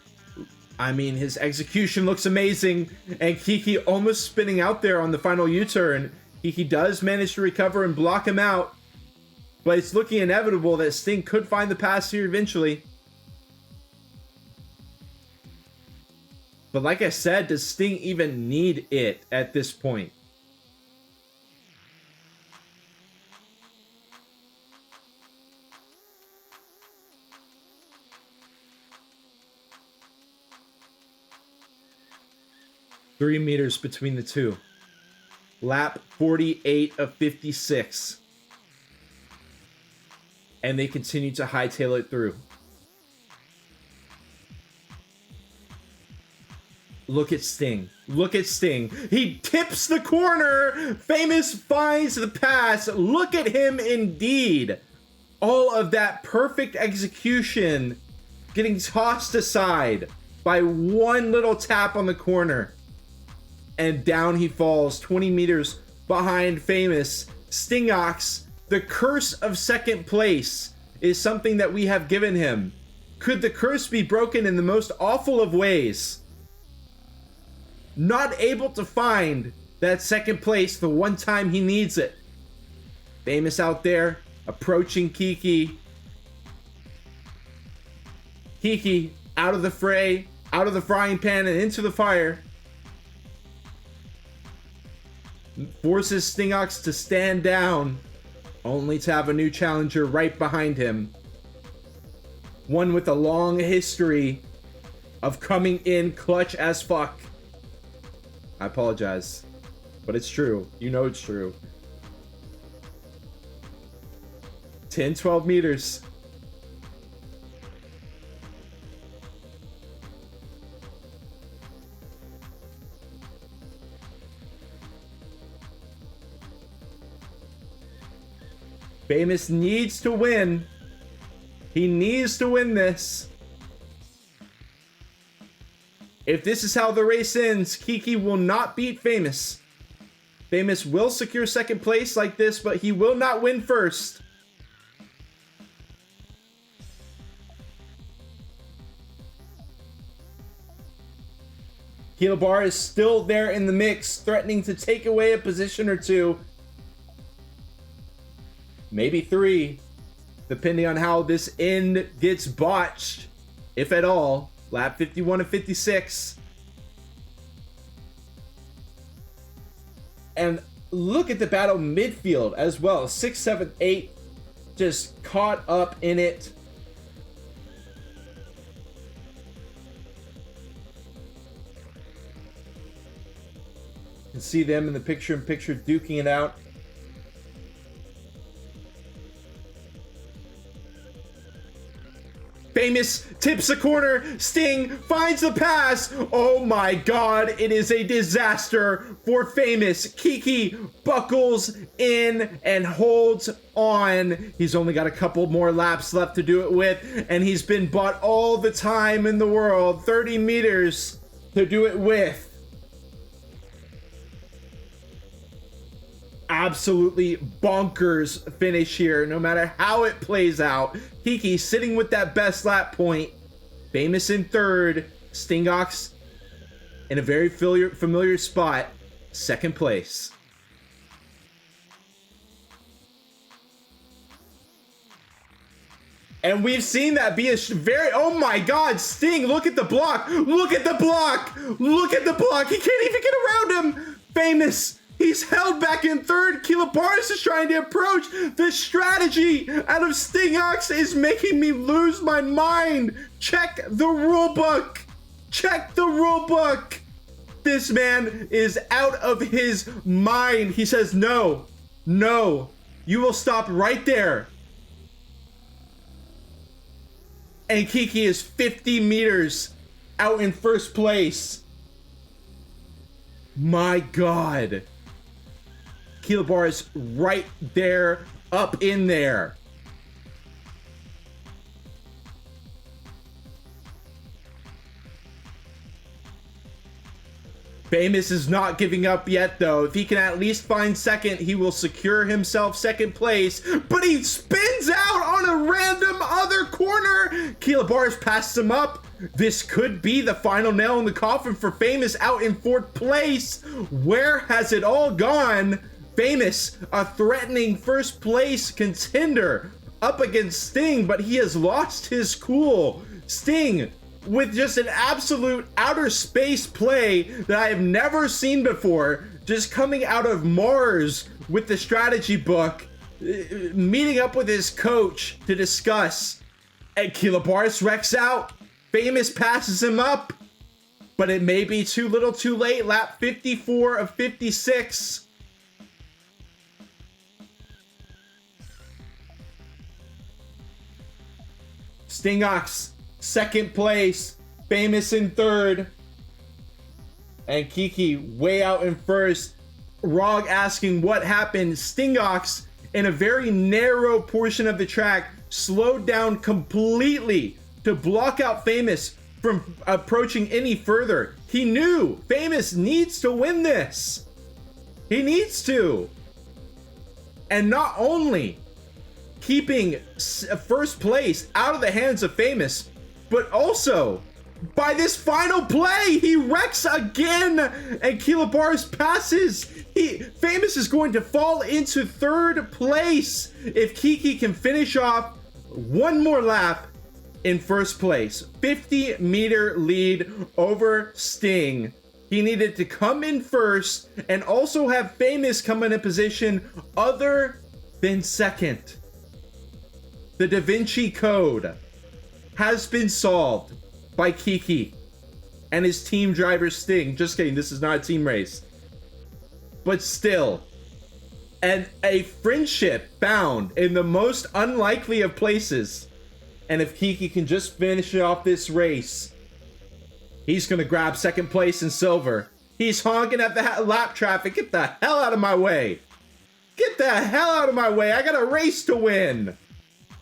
I mean, his execution looks amazing. And Kiki almost spinning out there on the final U-turn. Kiki does manage to recover and block him out. But it's looking inevitable that Sting could find the pass here eventually. But like I said, does Sting even need it at this point? Three meters between the two. Lap 48 of 56. And they continue to hightail it through. Look at Sting. Look at Sting. He tips the corner. Famous finds the pass. Look at him indeed. All of that perfect execution getting tossed aside by one little tap on the corner. And down he falls 20 meters behind Famous. Stingox, the curse of 2nd place is something that we have given him. could the curse be broken in the most awful of ways? Not able to find that second place the one time he needs it. Famous out there, approaching Kiki. Kiki out of the fray, out of the frying pan and into the fire. Forces Stingox to stand down, only to have a new challenger right behind him. One with a long history of coming in clutch as fuck. I apologize, but it's true. You know it's true. 10, 12 meters. Famous needs to win. He needs to win this. If this is how the race ends, Kiki will not beat Famous. Famous will secure second place like this, but he will not win first. Keelbar is still there in the mix, threatening to take away a position or two. Maybe 3, depending on how this end gets botched, if at all. Lap 51 and 56. And look at the battle midfield as well. 6, 7, 8 just caught up in it. You can see them in the picture-in-picture duking it out. Famous tips a corner. Sting finds the pass. Oh my god, it is a disaster for Famous. Kiki buckles in and holds on. He's only got a couple more laps left to do it with, and he's been bought all the time in the world. 30 meters to do it with. Absolutely bonkers finish here, no matter how it plays out. Kiki sitting with that best lap point. Famous in third. Stingox in a very familiar spot. Second place. And we've seen that be a very... Oh my god, Sting, look at the block. Look at the block. Look at the block. He can't even get around him. Famous. He's held back in third. Kilobaris is trying to approach. The strategy out of Stingox is making me lose my mind. Check the rulebook. Check the rulebook. This man is out of his mind. He says, no, no, you will stop right there. And Kiki is 50 meters out in first place. My god. Keelbar is right there, up in there. Famous is not giving up yet, though. If he can at least find second, he will secure himself second place. But he spins out on a random other corner. Keelbar passes him up. This could be the final nail in the coffin for Famous out in fourth place. Where has it all gone? Famous, a threatening first place contender up against Sting, but he has lost his cool. Sting, with just an absolute outer space play that I have never seen before, just coming out of Mars with the strategy book, meeting up with his coach to discuss. And Kilobaris wrecks out. Famous passes him up, but it may be too little too late. Lap 54 of 56. Stingox, second place. Famous in third. And Kiki way out in first. Rog asking what happened. Stingox, in a very narrow portion of the track, slowed down completely to block out Famous from approaching any further. He knew Famous needs to win this. He needs to. And not only keeping first place out of the hands of Famous, but also by this final play, he wrecks again, and Kilabar's passes. Famous is going to fall into third place if Kiki can finish off one more lap in first place. 50-meter lead over Sting. He needed to come in first and also have Famous come in a position other than second. The Da Vinci Code has been solved by Kiki and his team driver Sting. Just kidding, this is not a team race. But still, and a friendship bound in the most unlikely of places. And if Kiki can just finish off this race, he's gonna grab second place in silver. He's honking at the lap traffic. Get the hell out of my way. Get the hell out of my way. I got a race to win.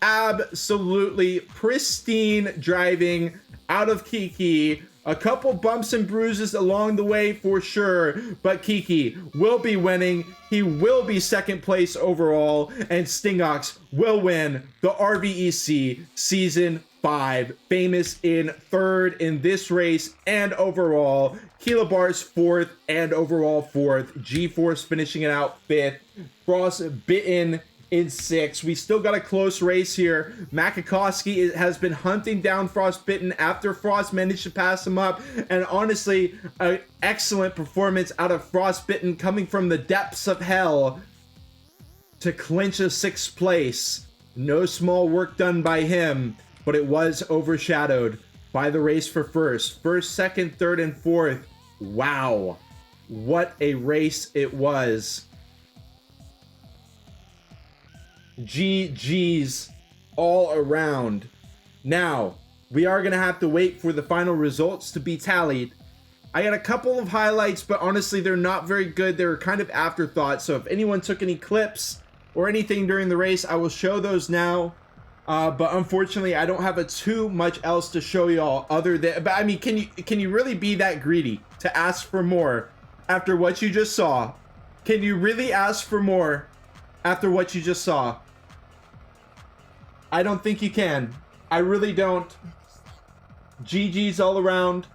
Absolutely pristine driving out of Kiki. A couple bumps and bruises along the way for sure, but Kiki will be winning. He will be second place overall, and Stingox will win the RVEC Season 5. Famous in third in this race and overall. Kilabar's fourth and overall fourth. G-Force finishing it out fifth. Frostbitten in sixth. We still got a close race here. Makakowski has been hunting down Frostbitten after Frost managed to pass him up. And honestly, an excellent performance out of Frostbitten coming from the depths of hell to clinch a sixth place. No small work done by him, but it was overshadowed by the race for first. First, second, third, and fourth. Wow. What a race it was. GG's all around. Now, we are going to have to wait for the final results to be tallied. I got a couple of highlights, but honestly, they're not very good. They're kind of afterthoughts. So if anyone took any clips or anything during the race, I will show those now. But unfortunately, I don't have too much else to show y'all other than... But I mean, can you really be that greedy to ask for more after what you just saw? Can you really ask for more after what you just saw? I don't think you can. I really don't. GG's all around.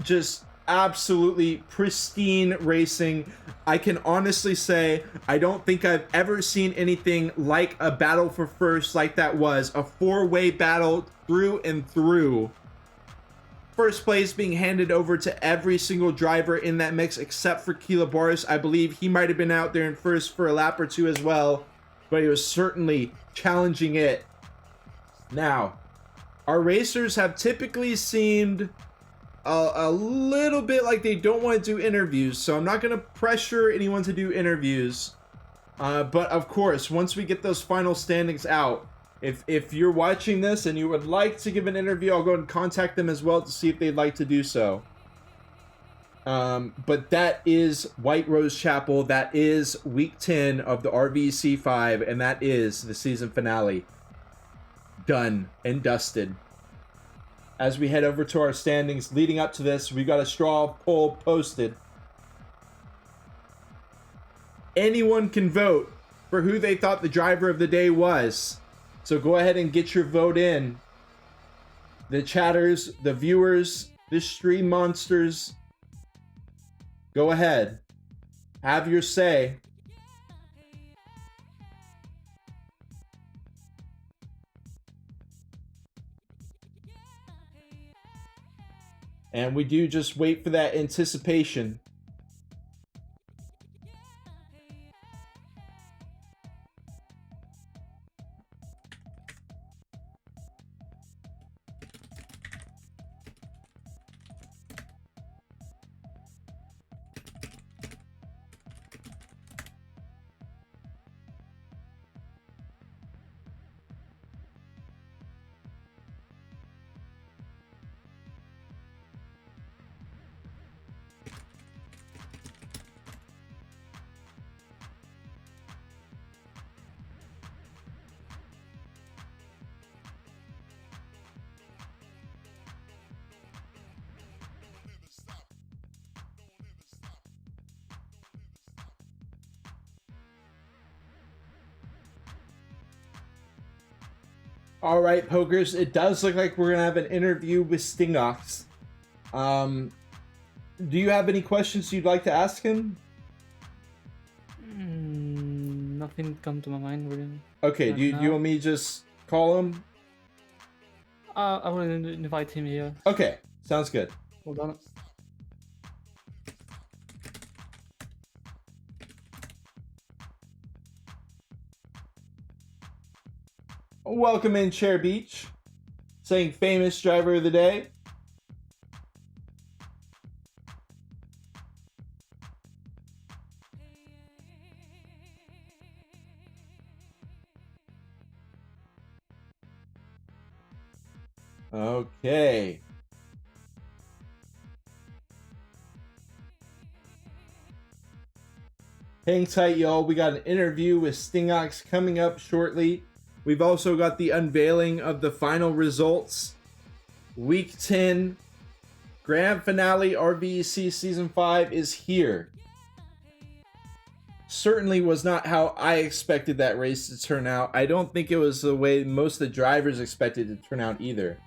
Just absolutely pristine racing. I can honestly say I don't think I've ever seen anything like a battle for first like that was. A four-way battle through and through. First place being handed over to every single driver in that mix except for Kilabaris. I believe he might have been out there in first for a lap or two as well, but he was certainly challenging it. Now, our racers have typically seemed a little bit like they don't want to do interviews, so I'm not going to pressure anyone to do interviews. But of course, once we get those final standings out, if you're watching this and you would like to give an interview, I'll go and contact them as well to see if they'd like to do so. But that is White Rose Chapel. That is week 10 of the RVEC 5, and that is the season finale. Done and dusted. As we head over to our standings leading up to this, we got a straw poll posted. Anyone can vote for who they thought the driver of the day was. So go ahead and get your vote in. The chatters, the viewers, the stream monsters, go ahead. Have your say. And we do just wait for that anticipation. All right, Pokers. It does look like we're gonna have an interview with Stingox. Do you have any questions you'd like to ask him? Nothing come to my mind really. Okay. Right Do you now. want me to just call him? I will invite him here. Okay. Sounds good. Hold on. Welcome in, Chair Beach. Saying famous driver of the day. Okay. Hang tight, y'all. We got an interview with Stingox coming up shortly. We've also got the unveiling of the final results. Week 10, grand finale RVEC Season 5 is here. Certainly was not how I expected that race to turn out. I don't think it was the way most of the drivers expected it to turn out either.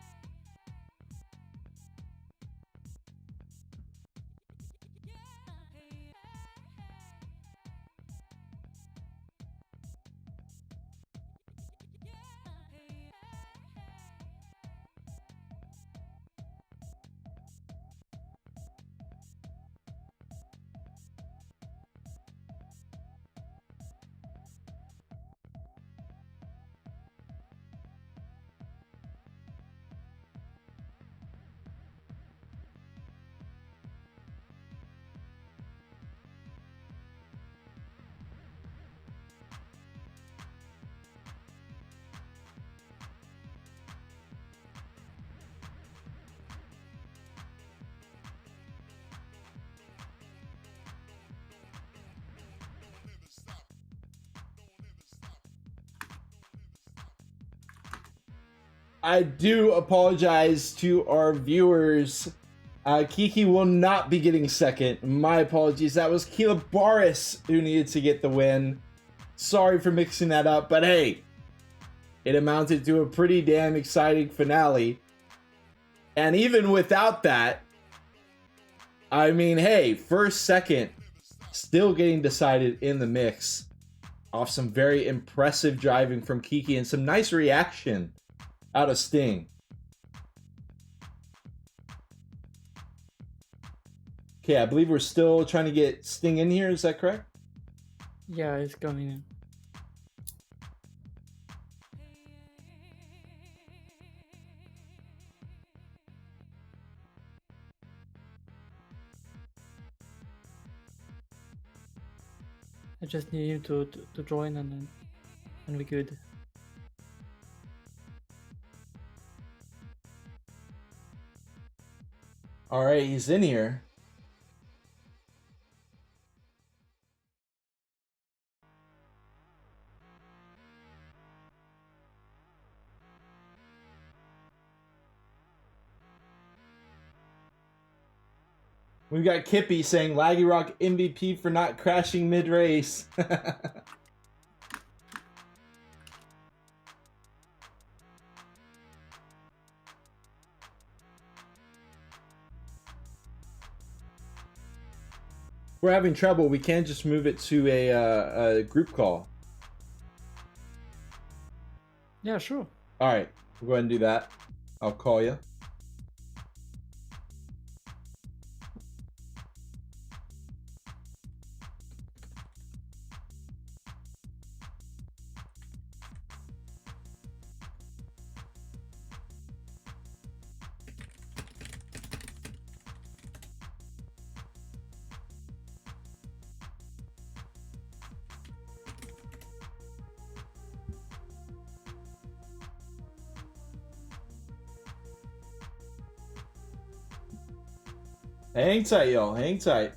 I do apologize to our viewers. Kiki will not be getting second. My apologies. That was Keela Barris who needed to get the win. Sorry for mixing that up, but hey, it amounted to a pretty damn exciting finale. And even without that, I mean, hey, first, second, still getting decided in the mix off some very impressive driving from Kiki and some nice reaction out of Sting. Okay, I believe we're still trying to get Sting in here. Is that correct? Yeah, it's coming in. I just need you to join and we're good. All right, he's in here. We've got Kippy saying Laggy Rock MVP for not crashing mid-race. We're having trouble. We can't just move it to a group call. Yeah, sure. All right, we'll go ahead and do that. I'll call you. Hang tight, y'all. Hang tight.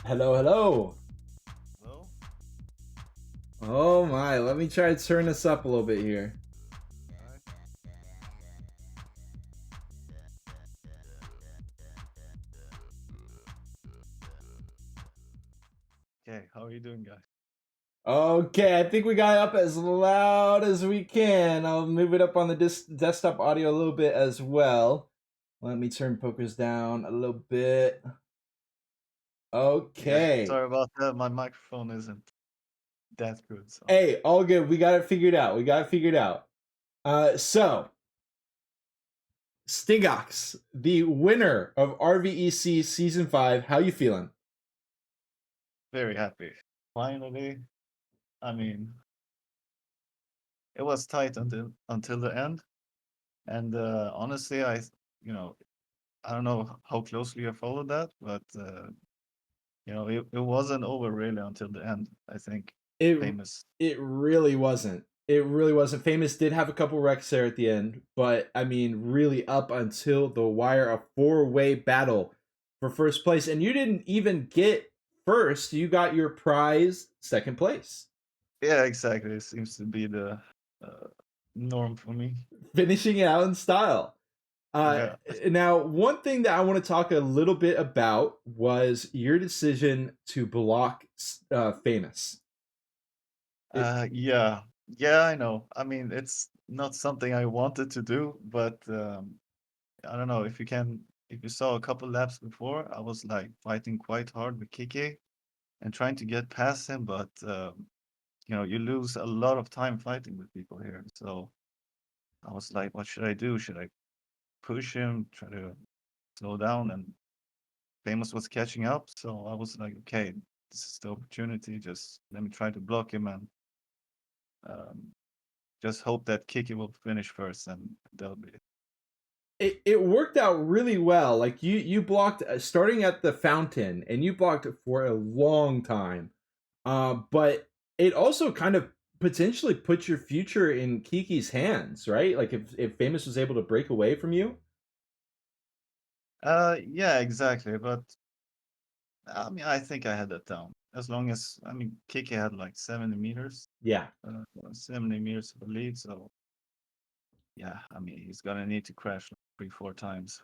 Hello, hello. Hello? Oh my, let me try to turn this up a little bit here. Alright. Okay, how are you doing, guys? Okay, I think we got it up as loud as we can. I'll move it up on the desktop audio a little bit as well. Let me turn pokers down a little bit. Yeah, Okay. sorry about that. My microphone isn't that good, so. Hey, all good. We got it figured out. We got it figured out. So Stigox, the winner of RVEC Season 5, how you feeling? Very happy. Finally, I mean, it was tight until the end, and honestly, you know, I don't know how closely you followed that, but it wasn't over really until the end. I think It famous. it really wasn't. It really wasn't. Famous did have a couple wrecks there at the end, but I mean, really up until the wire, a four-way battle for first place, and you didn't even get first. You got your prize, second place, Yeah, exactly. It seems to be the uh, norm for me. finishing it out in style. Uh, Yeah. Now, one thing that I want to talk a little bit about was your decision to block Famous. Yeah, yeah, I know. I mean, it's not something I wanted to do, but I don't know if you saw a couple laps before, I was like fighting quite hard with Kiki and trying to get past him, but you lose a lot of time fighting with people here. So I was like, what should I do? Should I push him, try to slow down? And Famous was catching up, so I was like, okay, this is the opportunity. Just let me try to block him and um, just hope that Kiki will finish first, and that'll be it. It worked out really well. Like you blocked starting at the fountain, and you blocked it for a long time. But it also kind of potentially put your future in Kiki's hands, right? Like if Famous was able to break away from you. Yeah, exactly. But I mean, I think I had that down. As long as I mean, Kiki had like 70 meters, Yeah. 70 meters of a lead. So yeah, I mean, he's gonna need to crash like 3, 4 times.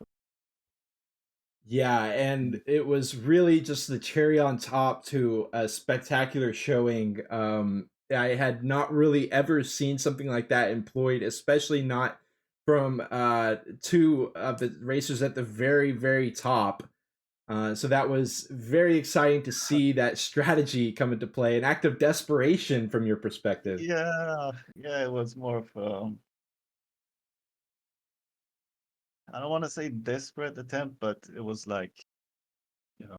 Yeah, and it was really just the cherry on top to a spectacular showing. I had not really ever seen something like that employed, especially not from two of the racers at the very, very top. So that was very exciting to see that strategy come into play, an act of desperation from your perspective. Yeah, yeah, it was more of I don't want to say desperate attempt, but it was like, you know,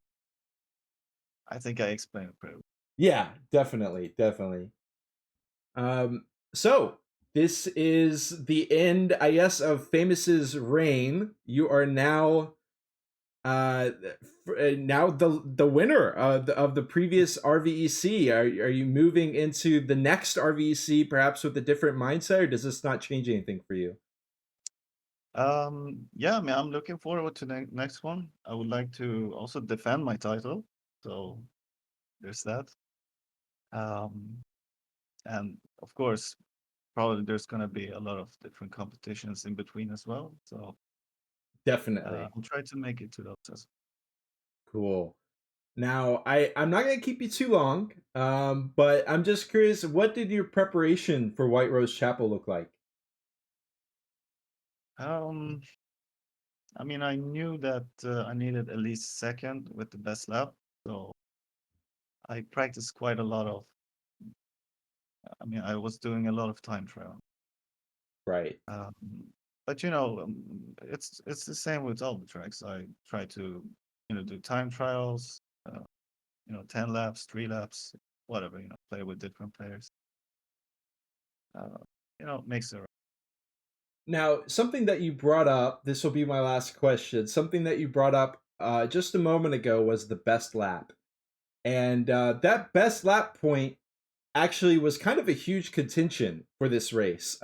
I think I explained it pretty well. Yeah, definitely, definitely. Um, so this is the end, I guess, of Famous's reign. You are now uh now the winner of the previous RVEC. Are you moving into the next RVEC perhaps with a different mindset, or does this not change anything for you? Yeah, I mean, I'm looking forward to the next one. I would like to also defend my title, so there's that. Um, and of course, probably there's gonna be a lot of different competitions in between as well. So Definitely. I'll try to make it to those as Cool. Now, I'm not gonna keep you too long, but I'm just curious, what did your preparation for White Rose Chapel look like? well. I mean, I knew that I needed at least second with the best lap, so I practiced quite a lot of. I mean, I was doing a lot of time trial. Right. Um, but it's the same with all the tracks. I try to do time trials. 10 laps, 3 laps, whatever. Play with different players. Makes it. Now, something that you brought up, this will be my last question. Something that you brought up just a moment ago was the best lap. And that best lap point actually was kind of a huge contention for this race.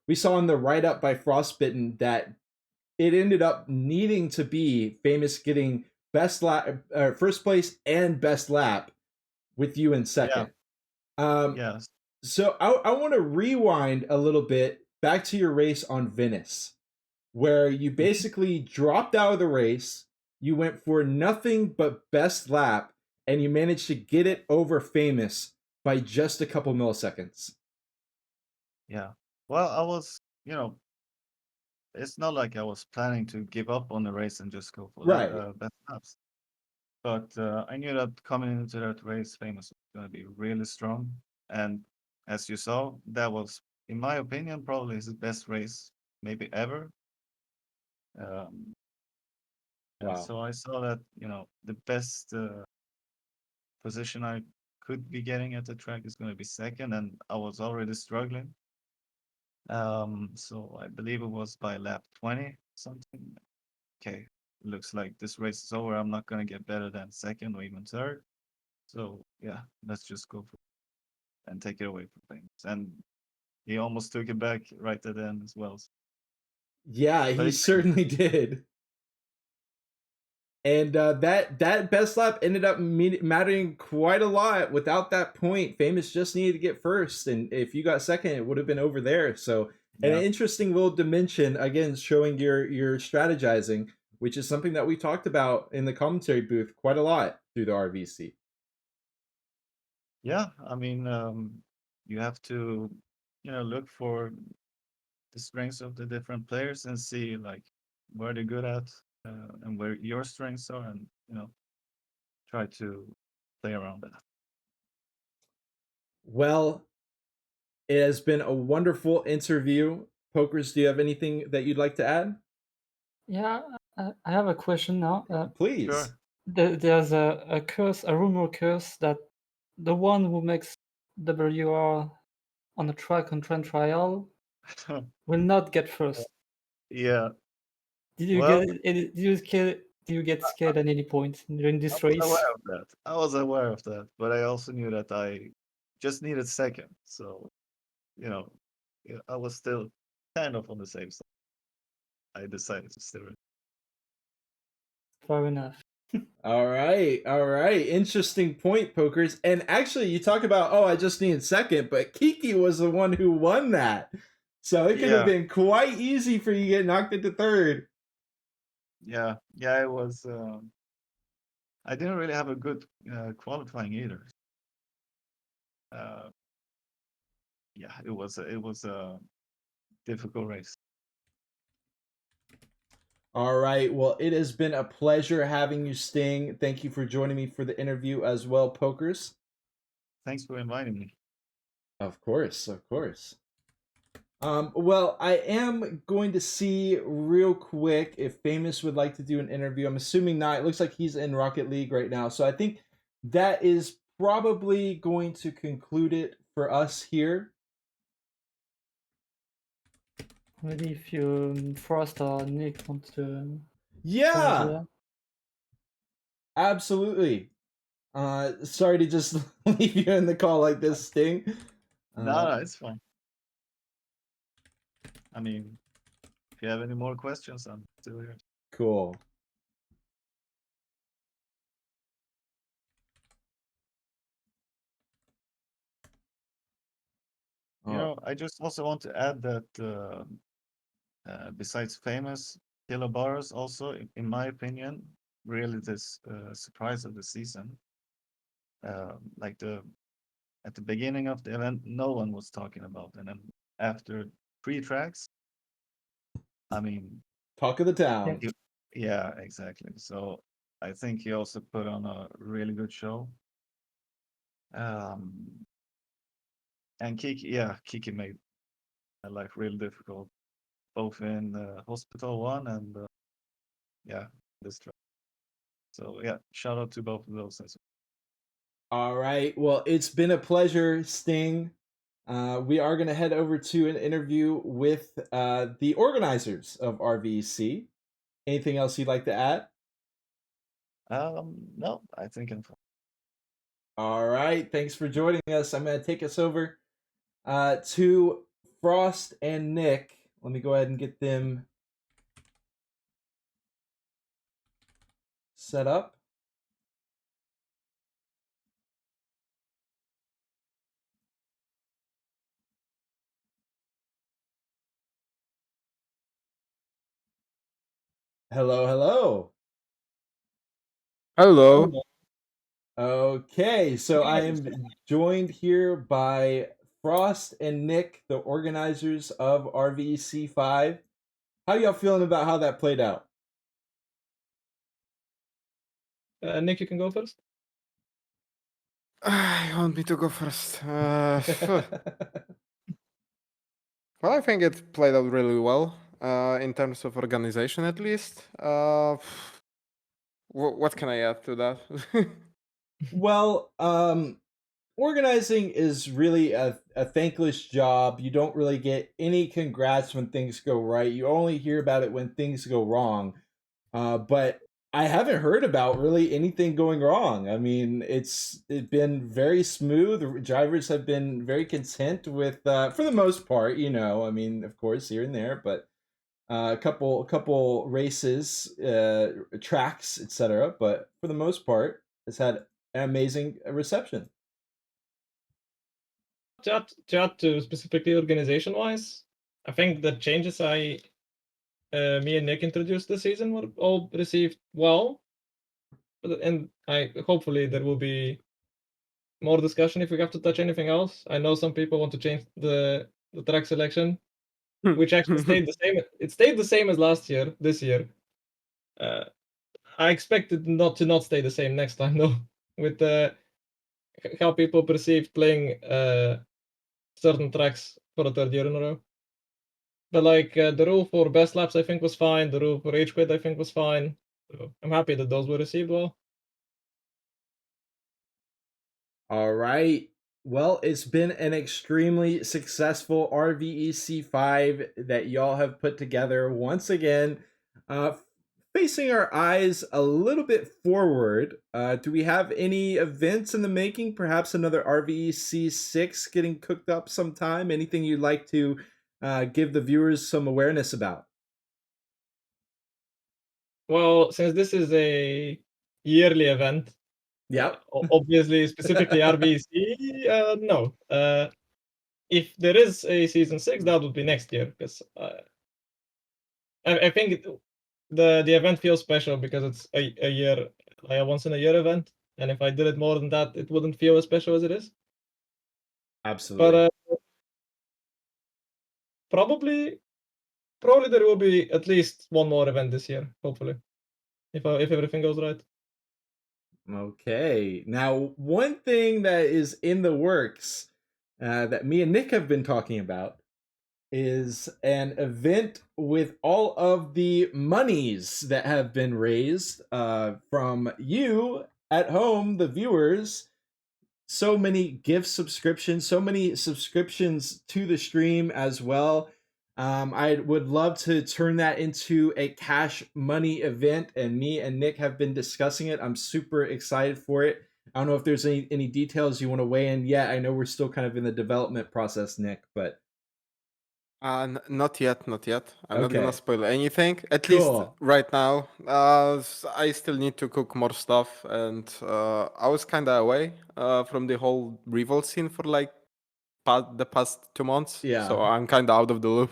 We saw in the write up by Frostbitten that it ended up needing to be Famous getting best lap, first place and best lap, with you in second. Yes. So I want to rewind a little bit back to your race on Venice, where you basically dropped out of the race. You went for nothing but best lap, and you managed to get it over Famous by just a couple milliseconds. Yeah. Well, I was, it's not like I was planning to give up on the race and just go for Right. best laps. But I knew that coming into that race, Famous was going to be really strong. And as you saw, that was, in my opinion, probably his best race maybe ever. Um, Wow. So I saw that, the best position I could be getting at the track is going to be second, and I was already struggling. So I believe it was by lap 20 something. Okay, looks like this race is over. I'm not going to get better than second or even third. So yeah, let's just go for it and take it away from things. And he almost took it back right at the end as well. Yeah, But he it's certainly did. And that best lap ended up mattering quite a lot. Without that point, Famous just needed to get first, and if you got second, it would have been over there. So, an yeah, interesting little dimension again, showing your strategizing, which is something that we talked about in the commentary booth quite a lot through the RVC. yeah. I mean, you have to, look for the strengths of the different players and see like where they're good at and where your strengths are, and try to play around that. Well, it has been a wonderful interview. Pokers, do you have anything that you'd like to add? Yeah, I have a question now. Please. Sure. There's a curse, a rumor curse that the one who makes WR on a track on Trent Trial will not get first. Yeah. Did you Well, get scared at any point during I this was race? aware of that. I was aware of that, but I also knew that I just needed second. So, you know, I was still kind of on the safe side. I decided to still. Fair enough. All right, all right. Interesting point, Pokers. And actually, you talk about, oh, I just needed second, but Kiki was the one who won that. So it could have Yeah. been quite easy for you to get knocked into third. Yeah. Yeah. It was. I didn't really have a good qualifying either. Uh, yeah, it was a difficult race. All right. Well, it has been a pleasure having you, Sting. Thank you for joining me for the interview as well, Pokers. Thanks for inviting me. Of course, of course. Well, I am going to see real quick if Famous would like to do an interview. I'm assuming not. It looks like he's in Rocket League right now. So I think that is probably going to conclude it for us here. Maybe if you Frost or Nick want to come Yeah, here. absolutely. Sorry to just leave you in the call like this, Sting. No, it's fine. I mean, if you have any more questions, I'm still here. Cool. I just also want to add that besides Famous, Kilobaros also, in my opinion, really this surprise of the season. Like at the beginning of the event, no one was talking about, and then after 3 tracks, I mean, Talk of the town. yeah, exactly. So I think he also put on a really good show. And Kiki made my life really difficult, both in Hospital 1 and this track. So yeah, shout out to both of those as well. All right. Well, it's been a pleasure, Sting. We are going to head over to an interview with the organizers of RVEC. Anything else you'd like to add? No, I think I'm fine. All right. Thanks for joining us. I'm going to take us over to Frost and Nick. Let me go ahead and get them set up. Hello, hello. Hello. Okay, so I am joined here by Frost and Nick, the organizers of RVEC 5. How y'all feeling about how that played out? Nick, you can go first. You want me to go first? Well, I think it played out really well, in terms of organization at least. What can I add to that? Well, organizing is really a thankless job. You don't really get any congrats when things go right. You only hear about it when things go wrong. But I haven't heard about really anything going wrong. I mean, it's been very smooth. The drivers have been very content with, for the most part. I mean, of course, here and there, but a couple races, tracks, etc. But for the most part, it's had an amazing reception. To add to specifically organization wise, I think the changes me and Nick introduced this season were all received well. And hopefully there will be more discussion if we have to touch anything else. I know some people want to change the track selection, which actually stayed the same. It stayed the same as last year, this year. I expect it not stay the same next time though, with how people perceive playing certain tracks for a third year in a row. But like the rule for best laps, I think was fine. The rule for age quit, I think was fine. So I'm happy that those were received well. All right. Well, it's been an extremely successful RVEC 5 that y'all have put together once again. Facing our eyes a little bit forward, do we have any events in the making? Perhaps another RVEC 6 getting cooked up sometime? Anything you'd like to give the viewers some awareness about? Well, since this is a yearly event, Yep. obviously, specifically RVC, no. If there is a season 6, that would be next year, because I think the event feels special because it's a year, like a once in a year event, and if I did it more than that, it wouldn't feel as special as it is. Absolutely. But probably there will be at least one more event this year, hopefully, if everything goes right. Okay. Now, one thing that is in the works that me and Nick have been talking about is an event with all of the monies that have been raised from you at home, the viewers. So many gift subscriptions, so many subscriptions to the stream as well. I would love to turn that into a cash money event, and me and Nick have been discussing it. I'm super excited for it. I don't know if there's any details you want to weigh in yet. I know we're still kind of in the development process, Nick, but Not yet, not yet. I'm not gonna okay. spoil anything. At least Cool. right now. I still need to cook more stuff, and I was kind of away from the whole revolt scene for like the past 2 months. Yeah. So I'm kind of out of the loop.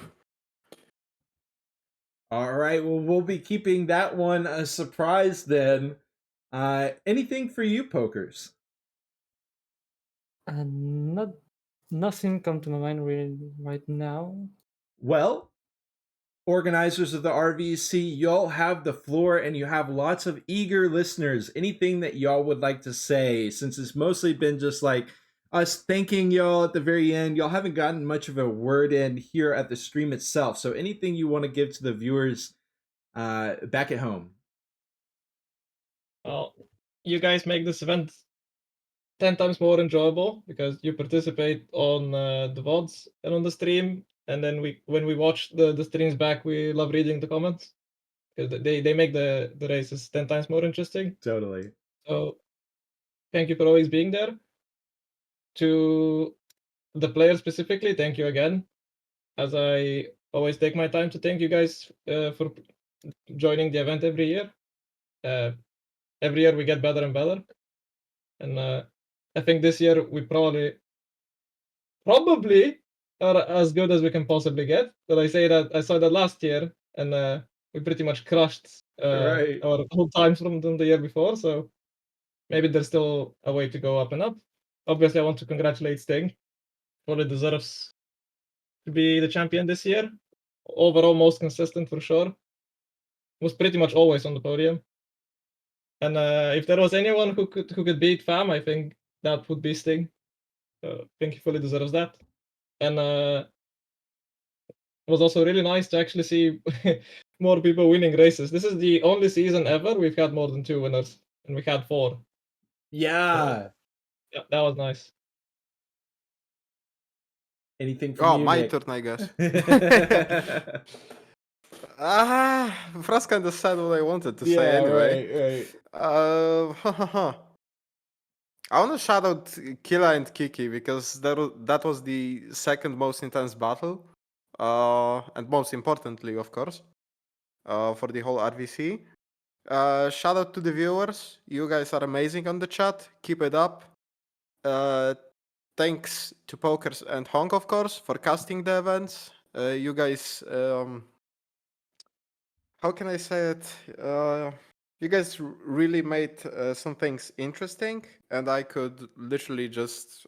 All right. Well, we'll be keeping that one a surprise then. Anything for you, Pokers? Nothing come to my mind really right now. Well, organizers of the RVC, y'all have the floor and you have lots of eager listeners. Anything that y'all would like to say, since it's mostly been just like us thanking y'all at the very end. Y'all haven't gotten much of a word in here at the stream itself. So anything you want to give to the viewers back at home? Well, you guys make this event 10 times more enjoyable because you participate on the VODs and on the stream. And then when we watch the streams back, we love reading the comments because they make the races 10 times more interesting. Totally. So thank you for always being there. To the players specifically, thank you again. As I always take my time to thank you guys for joining the event every year. every year we get better and better. And I think this year we probably are as good as we can possibly get. But I saw that last year, and we pretty much crushed Right. our whole times from them the year before. So maybe there's still a way to go up and up. Obviously, I want to congratulate Sting. Fully deserves to be the champion this year. Overall, most consistent for sure. Was pretty much always on the podium. And if there was anyone who could beat Fam, I think that would be Sting. So I think he fully deserves that. And it was also really nice to actually see more people winning races. This is the only season ever we've had more than 2 winners, and we had 4. Yeah. Yeah, that was nice. Anything from Oh, you, my Nick? turn, I guess. Frost kind of said what I wanted to say anyway. right. I want to shout out Killa and Kiki because that was the second most intense battle, and most importantly, of course, for the whole RVC. Shout out to the viewers. You guys are amazing on the chat. Keep it up. Thanks to Pokers and Honk, of course, for casting the events. You guys, how can I say it? You guys really made some things interesting, and I could literally just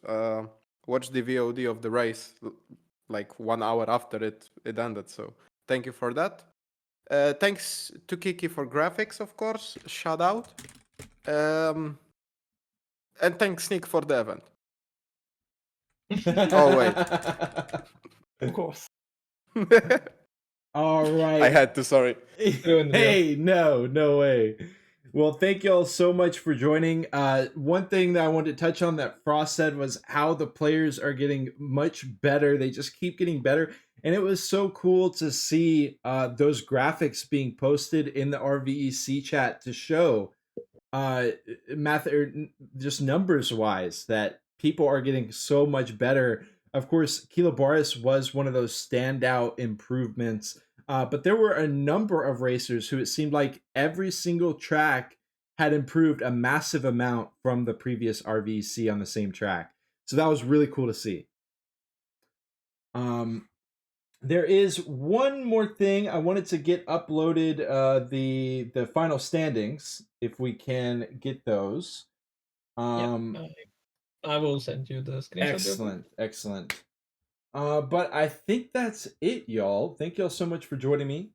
watch the VOD of the race like 1 hour after it ended. So thank you for that. Thanks to Kiki for graphics, of course. Shout out. And thanks Nick for the event. Oh wait. Of course. All right. I had to, sorry. Hey, no way. Well, thank you all so much for joining. One thing that I wanted to touch on that Frost said was how the players are getting much better. They just keep getting better. And it was so cool to see those graphics being posted in the RVEC chat to show math or just numbers wise that people are getting so much better. Of course, Kilobaris was one of those standout improvements, but there were a number of racers who it seemed like every single track had improved a massive amount from the previous RVC on the same track. So that was really cool to see. There is one more thing I wanted to get uploaded, the final standings, if we can get those. I will send you the screenshot. Excellent. But I think that's it, y'all. Thank y'all so much for joining me.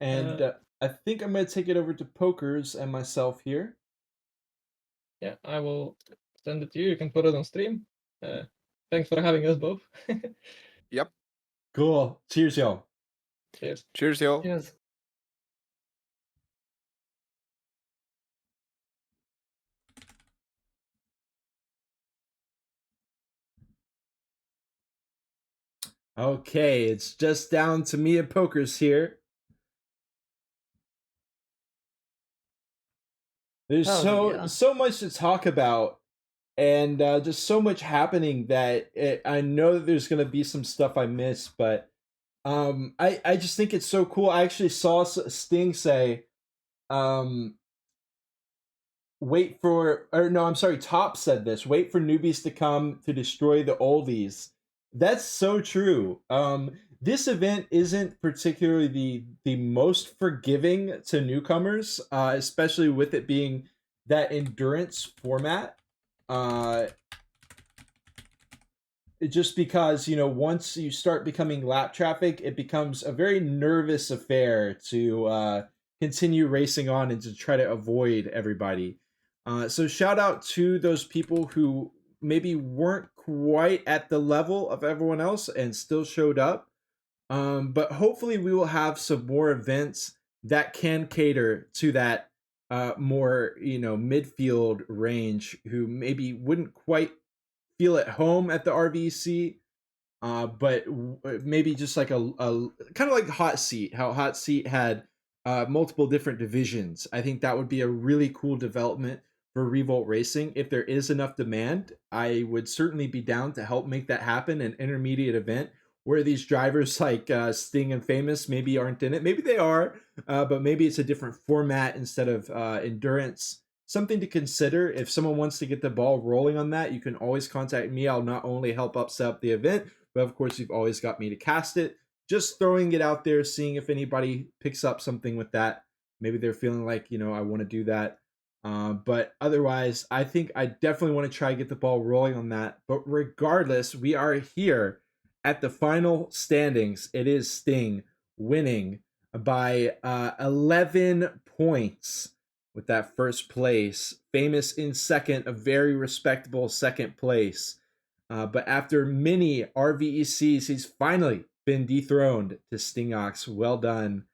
And I think I'm going to take it over to Pokers and myself here. Yeah, I will send it to you. You can put it on stream. Thanks for having us both. Yep. Cool. Cheers, y'all. Cheers. Cheers, y'all. Cheers. Okay, it's just down to me and Pokers here. There's so much to talk about, and just so much happening that I know that there's gonna be some stuff I miss, but I just think it's so cool. I actually saw Sting say, wait for, or no, I'm sorry, Top said this, wait for newbies to come to destroy the oldies. That's so true. This event isn't particularly the most forgiving to newcomers, especially with it being that endurance format. Just because, once you start becoming lap traffic, it becomes a very nervous affair to continue racing on and to try to avoid everybody. So shout out to those people who maybe weren't quite at the level of everyone else and still showed up. But hopefully we will have some more events that can cater to that more, midfield range who maybe wouldn't quite feel at home at the RVC, but maybe just like a kind of like Hot Seat, how Hot Seat had multiple different divisions. I think that would be a really cool development for Revolt Racing. If there is enough demand, I would certainly be down to help make that happen, an intermediate event where these drivers like Sting and Famous maybe aren't in it. Maybe they are, but maybe it's a different format instead of endurance. Something to consider. If someone wants to get the ball rolling on that, you can always contact me. I'll not only help up set up the event, but of course, you've always got me to cast it. Just throwing it out there, seeing if anybody picks up something with that. Maybe they're feeling like, I want to do that. But otherwise, I think I definitely want to try to get the ball rolling on that. But regardless, we are here at the final standings. It is Sting winning by 11 points with that first place. Famous in second, a very respectable second place. But after many RVECs, he's finally been dethroned to Stingox. Well done.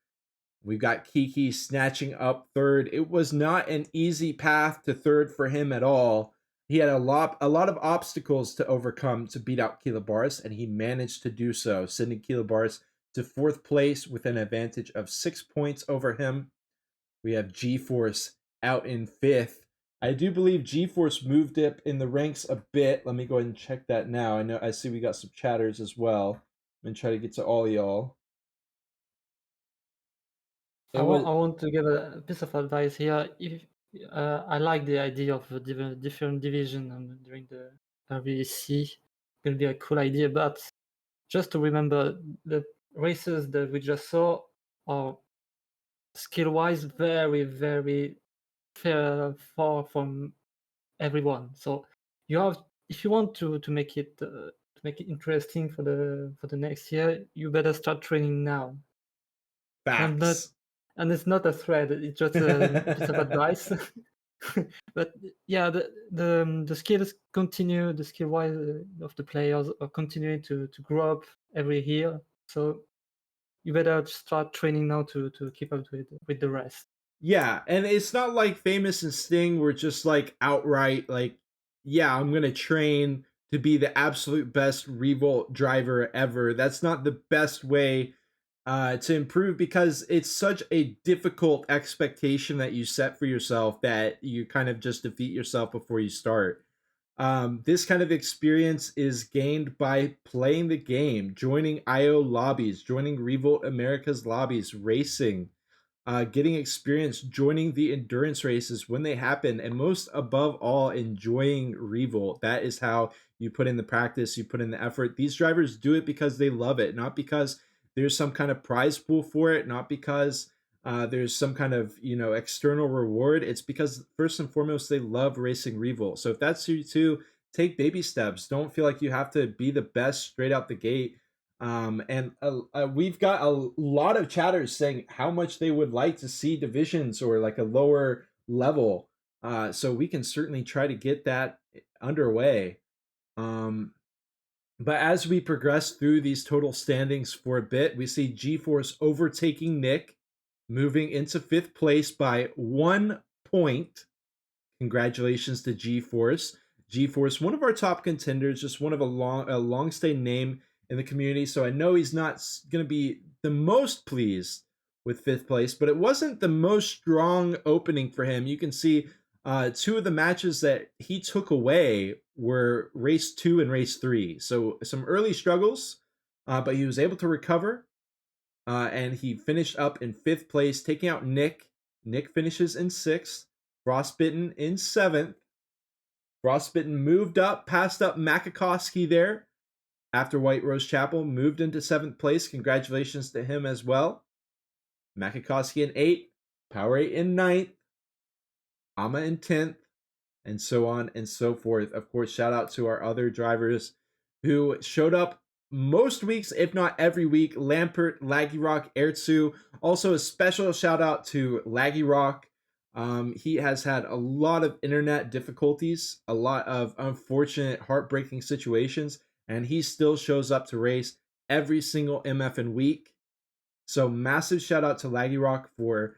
We've got Kiki snatching up third. It was not an easy path to third for him at all. He had a lot of obstacles to overcome to beat out Kilobaris, and he managed to do so, sending Kilobaris to fourth place with an advantage of 6 points over him. We have G-Force out in fifth. I do believe G-Force moved up in the ranks a bit. Let me go ahead and check that now. I see we got some chatters as well. I'm going to try to get to all y'all. I want to give a piece of advice here. If I like the idea of a different division during the RVEC, it will be a cool idea. But just to remember, the races that we just saw are skill-wise very, very far from everyone. So you have, if you want to make it interesting for the next year, you better start training now. Facts. And it's not a thread; it's just a piece of advice. But yeah, the skills continue. The skill wise of the players are continuing to grow up every year. So you better start training now to keep up with the rest. Yeah, and it's not like Famous and Sting were just like outright like, yeah, I'm gonna train to be the absolute best Revolt driver ever. That's not the best way to improve, because it's such a difficult expectation that you set for yourself that you kind of just defeat yourself before you start. This kind of experience is gained by playing the game, joining IO lobbies, joining Revolt America's lobbies, racing, getting experience, joining the endurance races when they happen, and most above all, enjoying Revolt. That is how you put in the practice, you put in the effort. These drivers do it because they love it, not because there's some kind of prize pool for it, not because there's some kind of external reward. It's because first and foremost they love racing Revolt. So if that's you too, take baby steps. Don't feel like you have to be the best straight out the gate. And we've got a lot of chatters saying how much they would like to see divisions or like a lower level. So we can certainly try to get that underway. But as we progress through these total standings for a bit, we see G-Force overtaking Nick, moving into fifth place by 1 point. Congratulations to G-Force. G-Force, one of our top contenders, just one of a long-staying name in the community. So I know he's not going to be the most pleased with fifth place, but it wasn't the most strong opening for him. You can see two of the matches that he took away were race 2 and race 3. So some early struggles, but he was able to recover. And he finished up in fifth place, taking out Nick. Nick finishes in 6th. Frostbitten in 7th. Frostbitten moved up, passed up Makakowski there. After White Rose Chapel, moved into 7th place. Congratulations to him as well. Makakowski in 8th. Power8 in 9th. Ama in 10th. And so on and so forth. Of course, shout out to our other drivers who showed up most weeks, if not every week. Lampert, Laggy Rock, Ertzu. Also a special shout out to Laggy Rock. He has had a lot of internet difficulties, a lot of unfortunate, heartbreaking situations, and he still shows up to race every single MFN week. So massive shout out to Laggy Rock for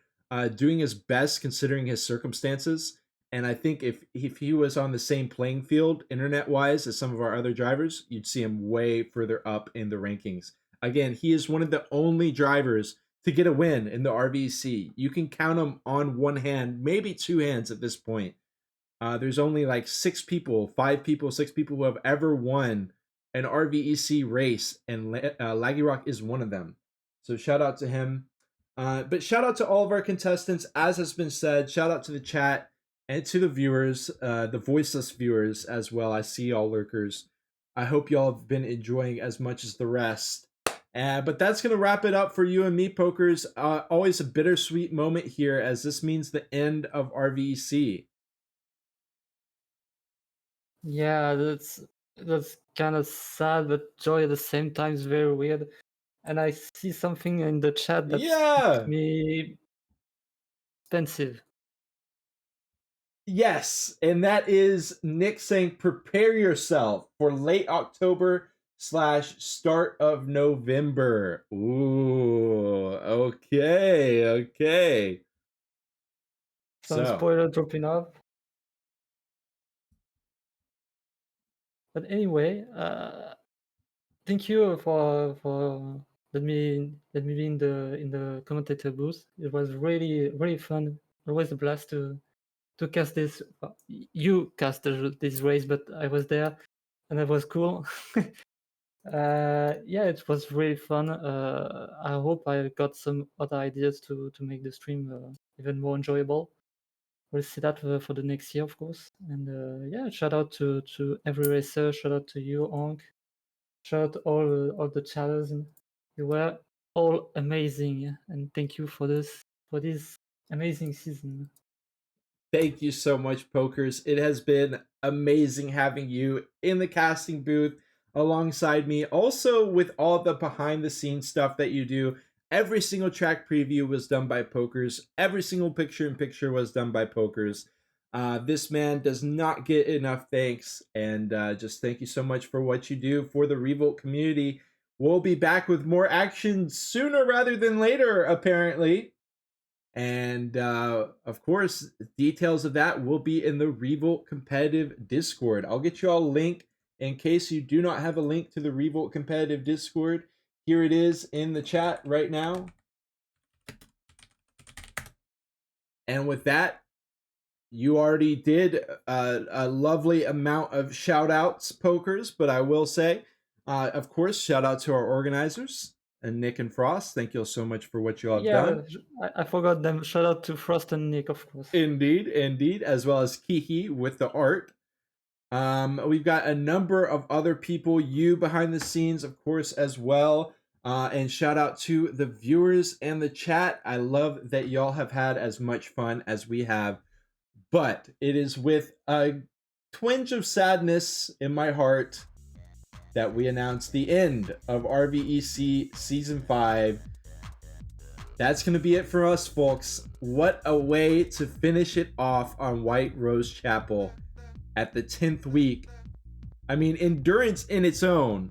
doing his best considering his circumstances. And I think if he was on the same playing field internet-wise as some of our other drivers, you'd see him way further up in the rankings. Again, he is one of the only drivers to get a win in the RVC. You can count them on one hand, maybe 2 hands at this point. There's only like 6 people who have ever won an RVEC race, and Laggy Rock is one of them. So shout out to him. But shout out to all of our contestants, as has been said. Shout out to the chat and to the viewers, the voiceless viewers as well. I see y'all lurkers. I hope y'all have been enjoying as much as the rest. But that's going to wrap it up for you and me, Pokers. Always a bittersweet moment here, as this means the end of RVEC. Yeah, that's kind of sad, but joy at the same time is very weird. And I see something in the chat that makes me pensive. Yes, and that is Nick saying, prepare yourself for late October / start of November. Ooh, okay. Some spoiler dropping off. But anyway, thank you for let me be in the commentator booth. It was really fun. Always a blast to cast this. You cast this race, but I was there, and it was cool. Yeah, it was really fun. I hope I got some other ideas to make the stream even more enjoyable. We'll see that for the next year, of course. And yeah, shout out to every racer. Shout out to you, Onk. Shout out to all the challenge. You were all amazing, and thank you for this amazing season. Thank you so much, Pokers. It has been amazing having you in the casting booth alongside me. Also, with all the behind the scenes stuff that you do. Every single track preview was done by Pokers. Every single picture-in-picture was done by Pokers. This man does not get enough thanks. And just thank you so much for what you do for the Revolt community. We'll be back with more action sooner rather than later, apparently. And of course, details of that will be in the Revolt competitive Discord. I'll get you all a link in case you do not have a link to the Revolt competitive Discord. Here it is in the chat right now. And with that, you already did a lovely amount of shout outs, Pokers, but I will say, of course, shout out to our organizers. And Nick and Frost, thank you all so much for what you all have done. I forgot them. Shout out to Frost and Nick, of course. Indeed, as well as Kiki with the art. We've got a number of other people, you behind the scenes, of course, as well. And shout out to the viewers and the chat. I love that y'all have had as much fun as we have. But it is with a twinge of sadness in my heart that we announce the end of RVEC Season 5. That's going to be it for us, folks. What a way to finish it off on White Rose Chapel at the 10th week. I mean, endurance in its own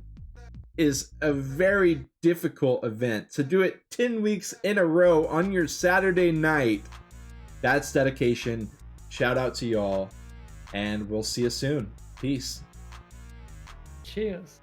is a very difficult event. To do it 10 weeks in a row on your Saturday night, that's dedication. Shout out to y'all, and we'll see you soon. Peace. Cheers.